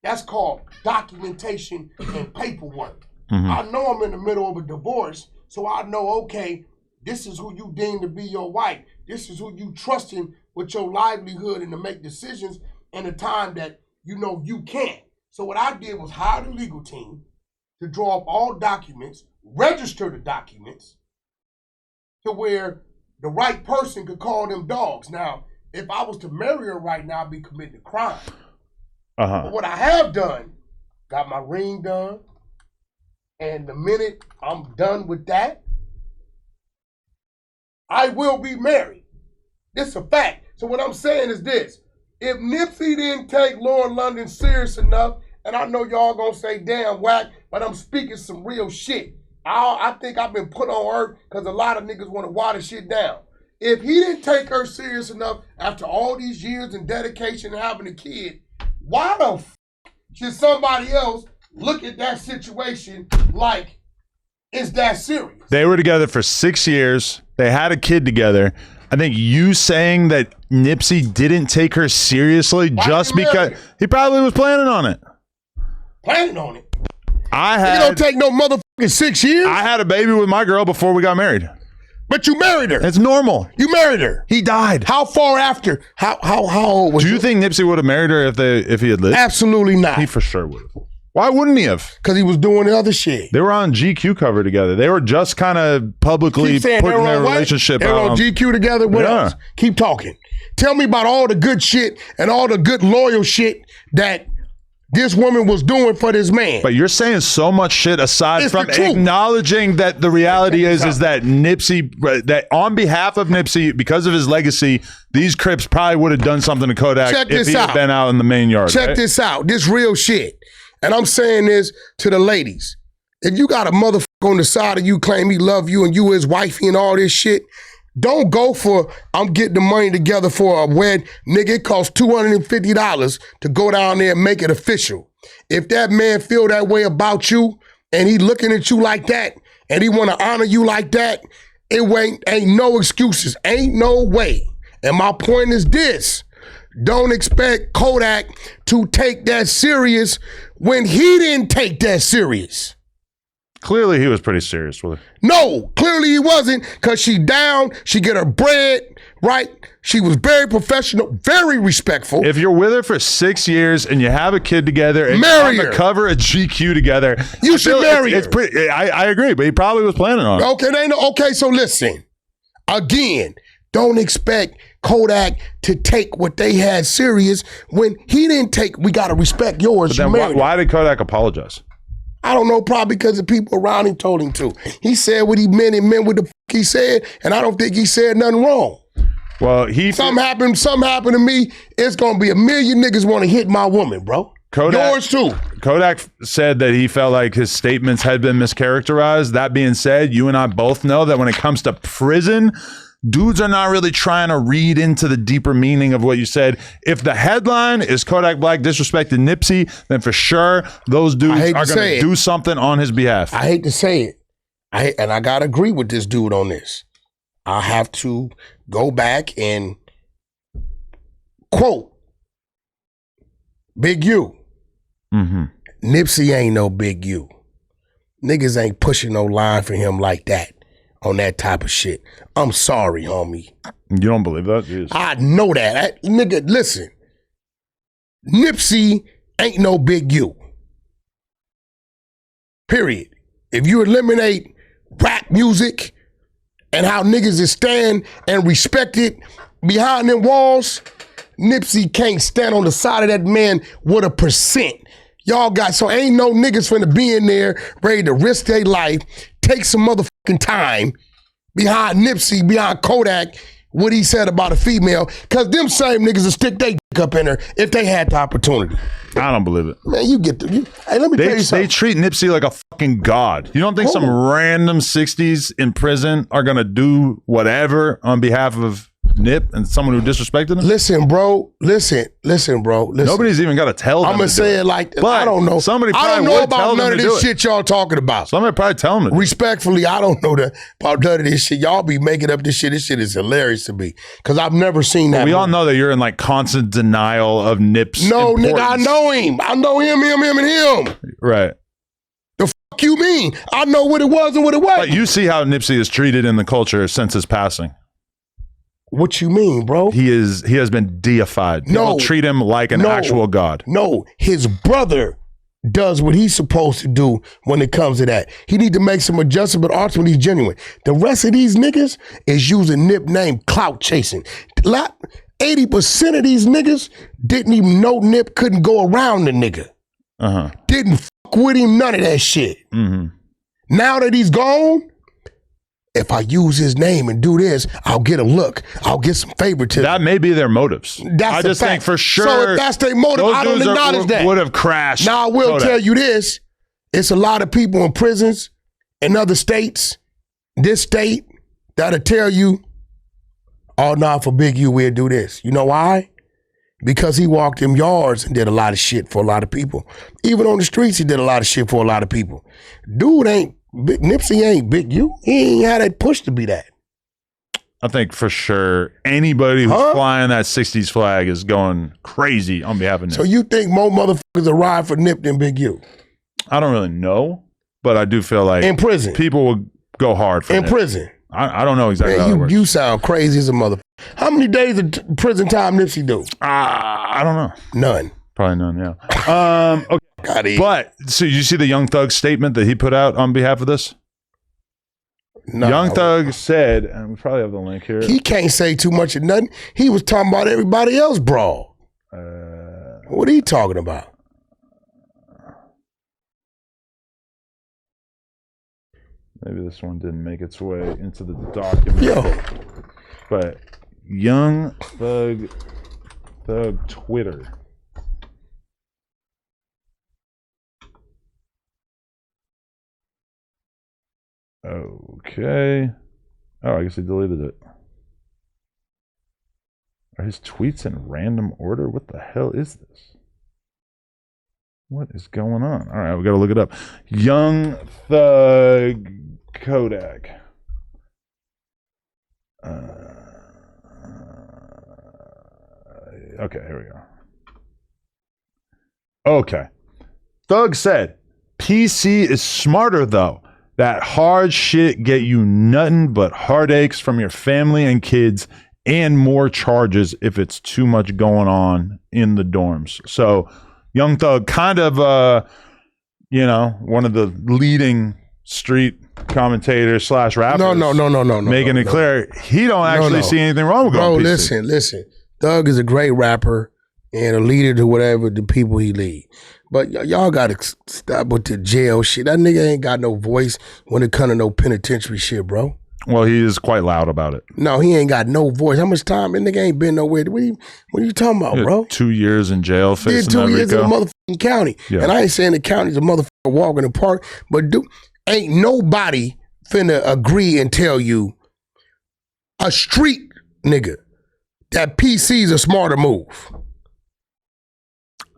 That's called documentation and paperwork. I know I'm in the middle of a divorce, so I know, okay, this is who you deem to be your wife. This is who you trusting with your livelihood and to make decisions in a time that you know you can't. So what I did was hire the legal team to draw up all documents, register the documents to where the right person could call them dogs. Now, if I was to marry her right now, I'd be committing a crime. But what I have done, got my ring done, and the minute I'm done with that, I will be married. This is a fact. So what I'm saying is this. If Nipsey didn't take Lord London serious enough, and I know y'all gonna say, damn, Wack, but I'm speaking some real shit. I think I've been put on earth because a lot of niggas want to water shit down. If he didn't take her serious enough after all these years and dedication and having a kid, why the f should somebody else look at that situation like it's that serious? They were together for 6 years. They had a kid together. I think you saying that Nipsey didn't take her seriously just because he probably was planning on it. Planning on it? You don't take no motherfucking 6 years? I had a baby with my girl before we got married. But you married her. It's normal. You married her. He died. How far after? How old was Do you think Nipsey would have married her if he had lived? Absolutely not. He for sure would have. Why wouldn't he have? Because he was doing the other shit. They were on GQ cover together. They were just kind of publicly putting their relationship out. They were on GQ together. What else? Keep talking. Tell me about all the good shit and all the good loyal shit that this woman was doing for this man. But you're saying so much shit aside from acknowledging that the reality is that Nipsey, that on behalf of Nipsey, because of his legacy, these Crips probably would have done something to Kodak if he had been out in the main yard. Check this out. This real shit. And I'm saying this to the ladies. If you got a motherfucker on the side of you claim he love you and you his wifey and all this shit, don't go for, I'm getting the money together for a wedding. Nigga, it costs $250 to go down there and make it official. If that man feel that way about you and he looking at you like that and he want to honor you like that, it ain't no excuses. Ain't no way. And my point is this. Don't expect Kodak to take that serious when he didn't take that serious. Clearly he was pretty serious with her. No, clearly he wasn't, because she down, she get her bread, right? She was very professional, very respectful. If you're with her for 6 years and you have a kid together and you're on the cover of GQ together, you should marry her. It's pretty, I agree, but he probably was planning on it. Okay, so listen. Again, don't expect Kodak to take what they had serious when he didn't take. We got to respect yours. But then why did Kodak apologize? I don't know, probably because the people around him told him to. He said what he meant and meant what the f he said, and I don't think he said nothing wrong. Well, something happened to me, it's going to be a million niggas want to hit my woman, bro. Yours too. Kodak said that he felt like his statements had been mischaracterized. That being said, you and I both know that when it comes to prison, dudes are not really trying to read into the deeper meaning of what you said. If the headline is Kodak Black disrespected Nipsey, then for sure those dudes are going to do something on his behalf. I hate to say it, and I got to agree with this dude on this. I have to go back and quote Big U. Nipsey ain't no Big U. Niggas ain't pushing no line for him like that. On that type of shit. I'm sorry, homie. You don't believe that? Jeez. I know that. Nigga, listen. Nipsey ain't no Big U. Period. If you eliminate rap music and how niggas is stand and respect it behind them walls, Nipsey can't stand on the side of that man with 1%. Y'all got, so ain't no niggas finna be in there ready to risk their life, take some motherfucking time behind Nipsey, behind Kodak, what he said about a female, because them same niggas will stick their dick up in her if they had the opportunity. I don't believe it. Man, you get hey, let me tell you something. They treat Nipsey like a fucking god. You don't think some random 60s in prison are going to do whatever on behalf of Nip and someone who disrespected him? Listen, bro. Listen. Nobody's even got to tell them. I'm going to say it like, but I don't know. Somebody I don't probably know would tell about none them of this shit y'all talking about. Somebody probably tell them. Respectfully, I don't know about none of this shit. Y'all be making up this shit. This shit is hilarious to me because I've never seen that. We all know that you're in like constant denial of Nip's importance. Nigga, I know him. I know him, and him. Right. The fuck you mean? I know what it was and what it wasn't. But you see how Nipsey is treated in the culture since his passing. What you mean, bro? He has been deified. People treat him like an actual god. No, his brother does what he's supposed to do when it comes to that. He need to make some adjustment, but ultimately he's genuine. The rest of these niggas is using Nip name clout chasing. 80% of these niggas didn't even know Nip couldn't go around the nigga. Didn't fuck with him, none of that shit. Now that he's gone, if I use his name and do this, I'll get a look. I'll get some favoritism. That may be their motives. I just think for sure. So if that's their motive, I don't acknowledge that. Would have crashed. Now I will tell you this: it's a lot of people in prisons in other states, this state, that'll tell you, "Oh no, for Big U, we'll do this." You know why? Because he walked them yards and did a lot of shit for a lot of people. Even on the streets, he did a lot of shit for a lot of people. Dude ain't. Nipsey ain't Big U. He ain't had that push to be that. I think for sure anybody who's flying that 60s flag is going crazy on behalf of Nip. So you think more motherfuckers will ride for Nip than Big U? I don't really know, but I do feel like in prison people will go hard for Nip. prison. I don't know exactly how it works. You sound crazy as a motherfucker. How many days of prison time Nipsey do? I don't know. None. Probably none, yeah. Okay. But, so you see the Young Thug statement that he put out on behalf of this? No, Young Thug said, and we probably have the link here. He can't say too much of nothing. He was talking about everybody else brawl. What are you talking about? Maybe this one didn't make its way into the document. But Young Thug Twitter. Okay. Oh, I guess he deleted it. Are his tweets in random order? What the hell is this? What is going on? All right, we got to look it up. Young Thug Kodak. Okay, here we go. Okay. Thug said, PC is smarter though. That hard shit get you nothing but heartaches from your family and kids and more charges if it's too much going on in the dorms. So Young Thug kind of, one of the leading street commentators / rappers. No. Making it clear he don't actually see anything wrong with going PC. Bro, listen. Thug is a great rapper and a leader to whatever the people he lead. But y'all got to stop with the jail shit. That nigga ain't got no voice when it comes to no penitentiary shit, bro. Well, he is quite loud about it. No, he ain't got no voice. How much time? That nigga ain't been nowhere. What are you talking about, bro? 2 years in jail facing that RICO. 2 years in the motherfucking county. Yeah. And I ain't saying the county's a motherfucker walk in the park, but ain't nobody finna agree and tell you, a street nigga, that PC's a smarter move.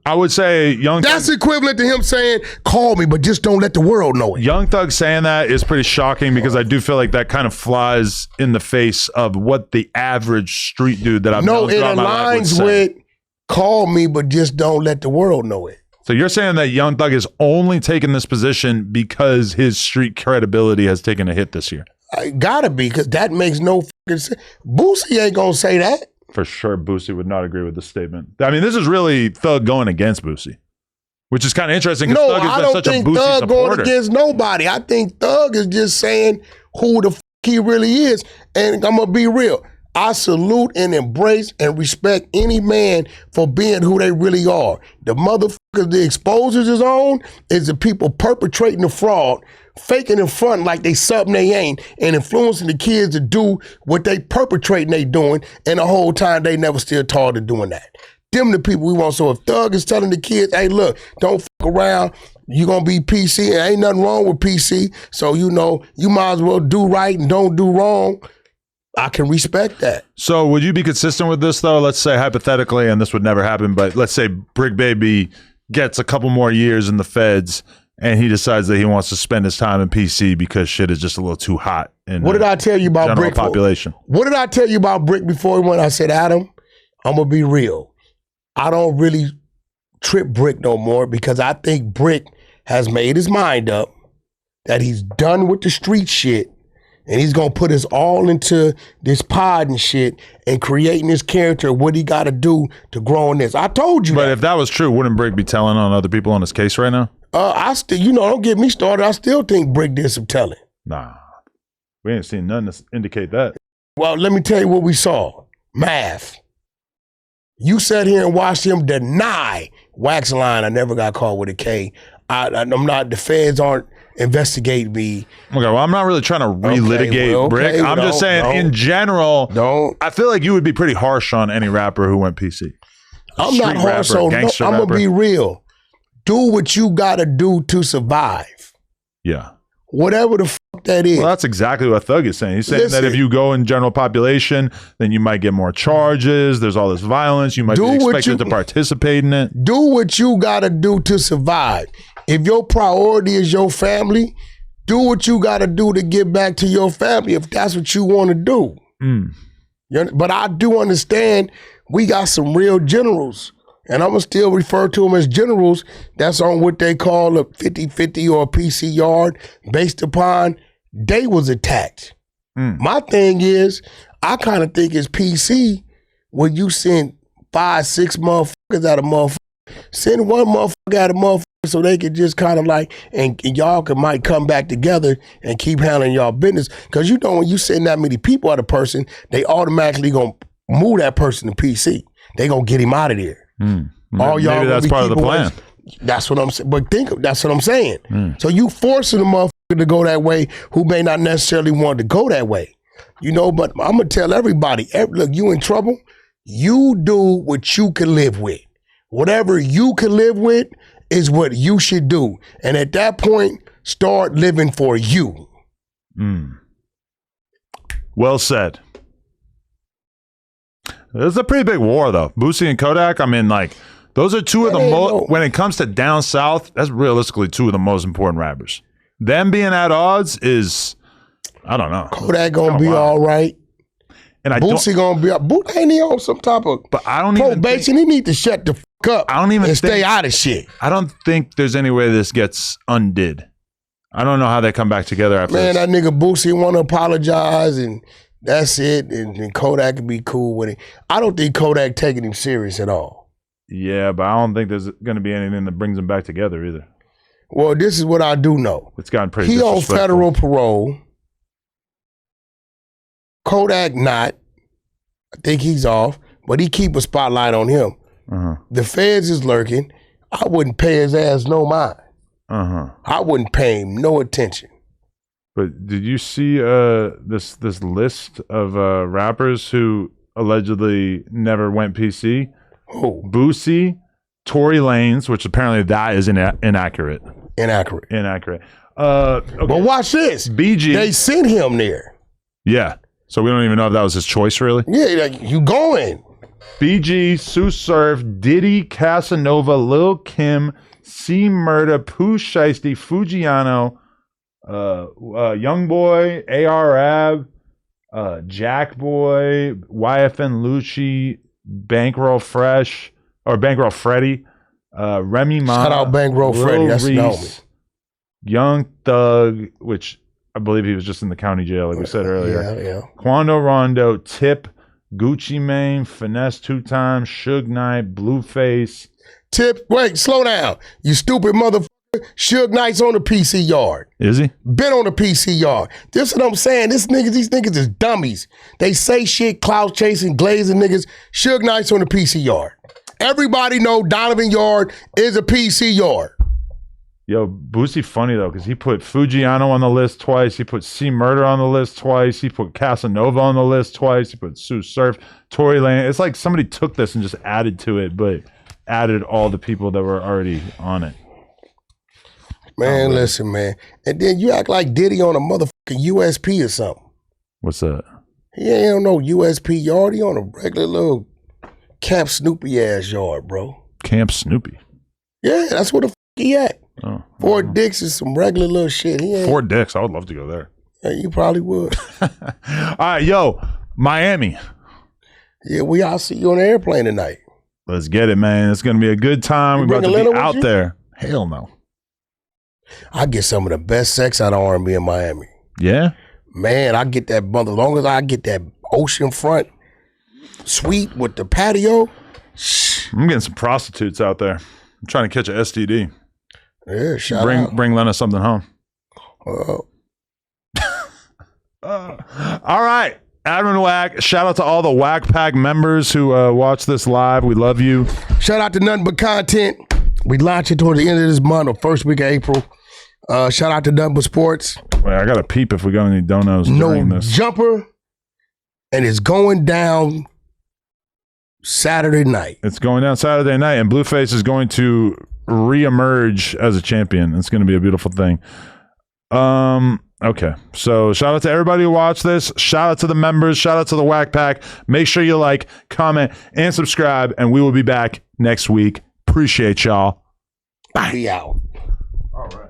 I would say Young Thug... That's equivalent to him saying, call me, but just don't let the world know it. Young Thug saying that is pretty shocking because I do feel like that kind of flies in the face of what the average street dude that I've known throughout my life would say. No, it aligns with call me, but just don't let the world know it. So you're saying that Young Thug is only taking this position because his street credibility has taken a hit this year? I gotta be, because that makes no fucking sense. Boosie ain't gonna say that. For sure, Boosie would not agree with the statement. I mean, this is really Thug going against Boosie, which is kind of interesting because Thug has been such a Boosie supporter. No, I don't think Thug going against nobody. I think Thug is just saying who the fuck he really is. And I'm going to be real. I salute and embrace and respect any man for being who they really are. The motherfuckers motherfuckers the exposures is on is the people perpetrating the fraud, faking in front like they something they ain't, and influencing the kids to do what they perpetrating they doing, and the whole time they never still taught to doing that. Them the people we want. So if Thug is telling the kids, hey, look, don't fuck around, you gonna be PC, and ain't nothing wrong with PC, so you know, you might as well do right and don't do wrong, I can respect that. So would you be consistent with this, though? Let's say hypothetically, and this would never happen, but let's say Brick Baby gets a couple more years in the feds and he decides that he wants to spend his time in PC because shit is just a little too hot in what did I tell you about general Brick population. What did I tell you about Brick before when I said, Adam, I'm gonna be real. I don't really trip Brick no more because I think Brick has made his mind up that he's done with the street shit and he's gonna put his all into this pod and shit and creating this character, what he gotta do to grow in this. I told you But that. if that was true, wouldn't Brick be telling on other people on his case right now? I still, you know, don't get me started. I still think Brick did some telling. Nah. We ain't seen nothing to indicate that. Well, let me tell you what we saw. Math. You sat here and watched him deny Wack's line, I never got caught with a K. I'm not, the feds aren't investigating me. Okay, well, I'm not really trying to relitigate Brick. I'm just saying, in general, I feel like you would be pretty harsh on any rapper who went PC. I'm not harsh on, no, I'm going to be real. Do what you got to do to survive. Yeah. Whatever the fuck that is. Well, that's exactly what Thug is saying. He's saying that if you go in general population, then you might get more charges. There's all this violence. You might be expected to participate in it. Do what you got to do to survive. If your priority is your family, do what you got to do to get back to your family if that's what you want to do. But I do understand we got some real generals, and I'm going to still refer to them as generals that's on what they call a 50-50 or a PC yard based upon they was attacked. My thing is, I kind of think it's PC when you send 5-6 motherfuckers out of motherfuckers. Send one motherfucker out of motherfuckers so they can just kind of like, and y'all might come back together and keep handling y'all business. Because you know when you send that many people at a person, they automatically going to move that person to PC. They going to get him out of there. All y'all maybe that's part of the plan. That's what I'm saying. But that's what I'm saying. So you forcing a motherfucker to go that way who may not necessarily want to go that way. You know, but I'm going to tell everybody, look, you in trouble, you do what you can live with. Whatever you can live with is what you should do. And at that point, start living for you. Well said. It's a pretty big war, though. Boosie and Kodak, I mean, like, those are two of the most, when it comes to down south, that's realistically two of the most important rappers. Them being at odds is, I don't know. Kodak gonna be all right. And Boosie gonna be up. Ain't he on some type of probation? He need to shut the fuck up. I don't even stay out of shit. I don't think there's any way this gets undid. I don't know how they come back together after this. That nigga Boosie want to apologize and that's it. And Kodak can be cool with it. I don't think Kodak taking him serious at all. Yeah, but I don't think there's going to be anything that brings them back together either. Well, this is what I do know. It's gotten pretty He on disrespectful. federal parole. Kodak not. I think he's off, but he keep a spotlight on him. The feds is lurking. I wouldn't pay his ass no mind. I wouldn't pay him no attention. But did you see this list of rappers who allegedly never went PC? Who? Boosie, Tory Lanez, which apparently that is inaccurate. Inaccurate. Okay. But watch this. BG. They sent him there. Yeah. So we don't even know if that was his choice, really. Yeah, like, you going. BG, Sue Surf, Diddy, Casanova, Lil Kim, C Murda, Pooh Shiesty, Fujiano, Youngboy, AR Ab, Jack Boy, YFN Lucci, Bankroll Fresh, or Bankroll Freddy, Remy Ma. Shout out Bankroll Freddy, that's the homie. Young Thug, which I believe he was just in the county jail, like we said earlier. Yeah. Quando Rondo, Tip, Gucci Mane, Finesse 2 Times, Suge Knight, Blueface. Tip, wait, slow down. You stupid motherfucker. Suge Knight's on the PC yard. Is he? Been on the PC yard. This is what I'm saying. These niggas is dummies. They say shit, clout chasing, glazing niggas. Suge Knight's on the PC yard. Everybody know Donovan Yard is a PC yard. Yo, Boosie funny though, because he put Fujiano on the list twice. He put C Murder on the list twice. He put Casanova on the list twice. He put Sue Surf, Tory Lane. It's like somebody took this and just added to it, but added all the people that were already on it. Man, listen, man. And then you act like Diddy on a motherfucking USP or something. What's that? He ain't on no USP yard. He on a regular little Camp Snoopy ass yard, bro. Camp Snoopy? Yeah, that's where the he at. Oh, Fort Dix is some regular little shit. He ain't. Fort Dix, I would love to go there. Yeah, you probably would. All right, yo, Miami. Yeah, I'll see you on the airplane tonight. Let's get it, man. It's going to be a good time. We're about to be out there. Hell no. I get some of the best sex out of R&B in Miami. Yeah? Man, I get that bundle. As long as I get that oceanfront suite with the patio. I'm getting some prostitutes out there. I'm trying to catch an STD. Yeah, bring Lena something home. All right. Admin Wack, shout out to all the Wack Pack members who watch this live. We love you. Shout out to Nothing But Content. We launch it toward the end of this month or first week of April. Shout out to Nothing But Sports. Wait, I got to peep if we got any donos during this. Jumper, and it's going down Saturday night. It's going down Saturday night, and Blueface is going to reemerge as a champion. It's going to be a beautiful thing. Okay, so shout out to everybody who watched this. Shout out to the members. Shout out to the Wack Pack. Make sure you like, comment, and subscribe, and we will be back next week. Appreciate y'all. Bye. Be out. All right.